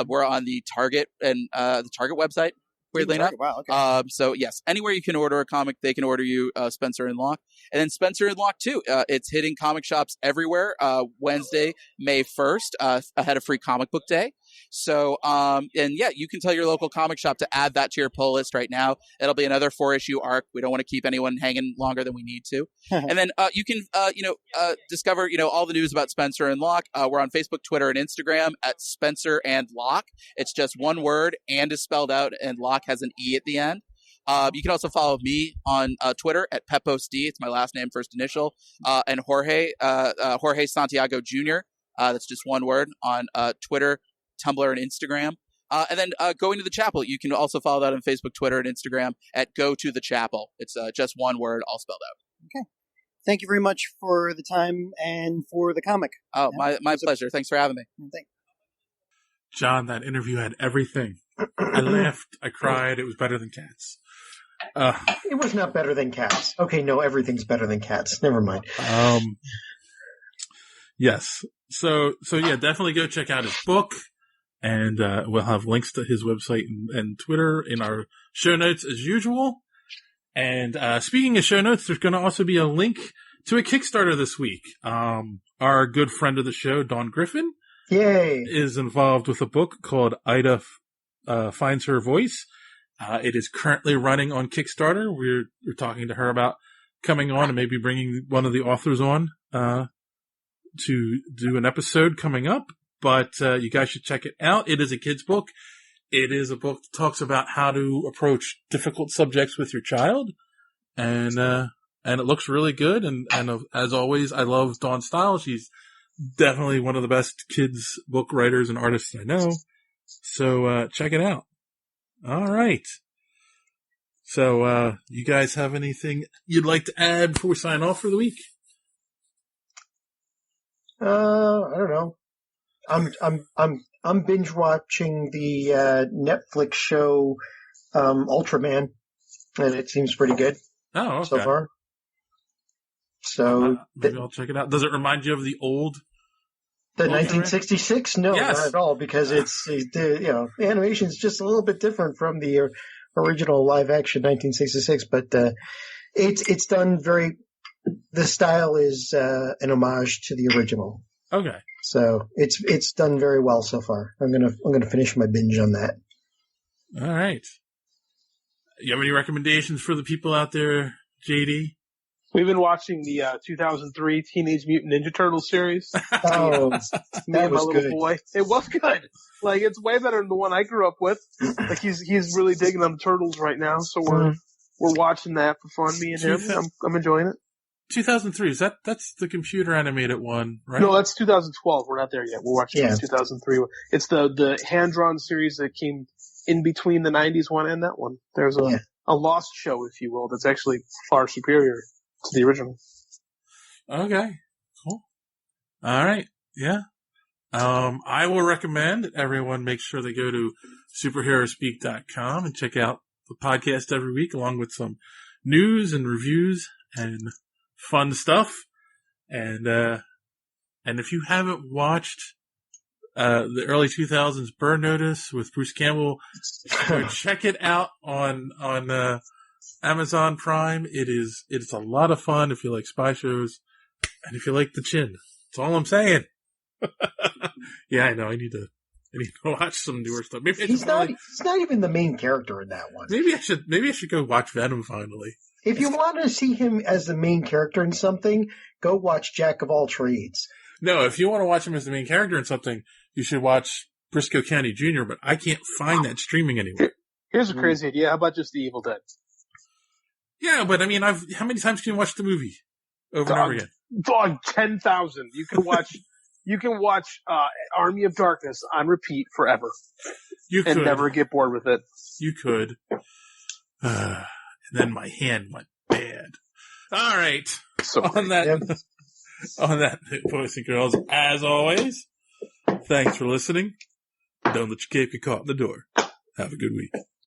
We're on the Target and the Target website. Weirdly enough. Wow, okay. So yes, anywhere you can order a comic, they can order you Spencer and Locke. And then Spencer and Locke too. It's hitting comic shops everywhere. Wednesday, May 1st, ahead of Free Comic Book Day. So, you can tell your local comic shop to add that to your pull list right now. It'll be another 4-issue arc. We don't want to keep anyone hanging longer than we need to. And then you can, discover, all the news about Spencer and Locke. We're on Facebook, Twitter, and Instagram at Spencer and Locke. It's just one word, and is spelled out, and Locke has an E at the end. You can also follow me on Twitter at Pepose D. It's my last name, first initial. And Jorge Santiago Jr. That's just one word on Twitter, Tumblr, and Instagram. And then Going to the Chapel. You can also follow that on Facebook, Twitter, and Instagram at Go to the Chapel. It's just one word, all spelled out. Okay. Thank you very much for the time and for the comic. Oh, my pleasure. Thanks for having me. Thanks. John, that interview had everything. I laughed. I cried. It was better than Cats. It was not better than Cats. Okay, no, everything's better than Cats. Never mind. Yes. So yeah, definitely go check out his book. And we'll have links to his website and Twitter in our show notes as usual. And speaking of show notes, there's going to also be a link to a Kickstarter this week. Our good friend of the show, Dawn Griffin, is involved with a book called Ida Finds Her Voice. It is currently running on Kickstarter. We're talking to her about coming on and maybe bringing one of the authors on to do an episode coming up. But you guys should check it out. It is a kid's book. It is a book that talks about how to approach difficult subjects with your child. And it looks really good. And as always, I love Dawn's style. She's definitely one of the best kids book writers and artists I know. So check it out. All right. So you guys have anything you'd like to add before we sign off for the week? I don't know. I'm binge watching the Netflix show Ultraman, and it seems pretty good. Oh, okay. So far. So maybe I'll check it out. Does it remind you of the old? The 1966? No, yes. Not at all, because the animation is just a little bit different from the original live action 1966, but it's done very. The style is an homage to the original. Okay. So it's done very well so far. I'm gonna finish my binge on that. All right. You have any recommendations for the people out there, JD? We've been watching the 2003 Teenage Mutant Ninja Turtles series. Oh, me and my little boy. It was good. Like, it's way better than the one I grew up with. Like, he's really digging on the Turtles right now, so we're watching that for fun. Me and him. I'm enjoying it. 2003, that's the computer animated one, right? No, that's 2012. We're not there yet. We're watching the 2003 one. It's the hand-drawn series that came in between the 90s one and that one. There's a lost show, if you will, that's actually far superior to the original. Okay, cool. All right, yeah. I will recommend everyone make sure they go to superheroespeak.com and check out the podcast every week, along with some news and reviews and fun stuff. And if you haven't watched the early 2000s Burn Notice with Bruce Campbell, go check it out on Amazon Prime. It's a lot of fun if you like spy shows and if you like the chin. That's all I'm saying. Yeah, I know. I need to watch some newer stuff. Maybe he's not even the main character in that one. Maybe I should go watch Venom finally. If you want to see him as the main character in something, go watch Jack of All Trades. No, if you want to watch him as the main character in something, you should watch Briscoe County Jr., but I can't find that streaming anywhere. Here's a crazy idea. How about just The Evil Dead? Yeah, but I mean, how many times can you watch the movie over and over again? Dog, 10,000. You can watch Army of Darkness on repeat forever. You could. And never get bored with it. You could. And then my hand went bad. All right. So on that, boys and girls, as always, thanks for listening. Don't let your cape get caught in the door. Have a good week.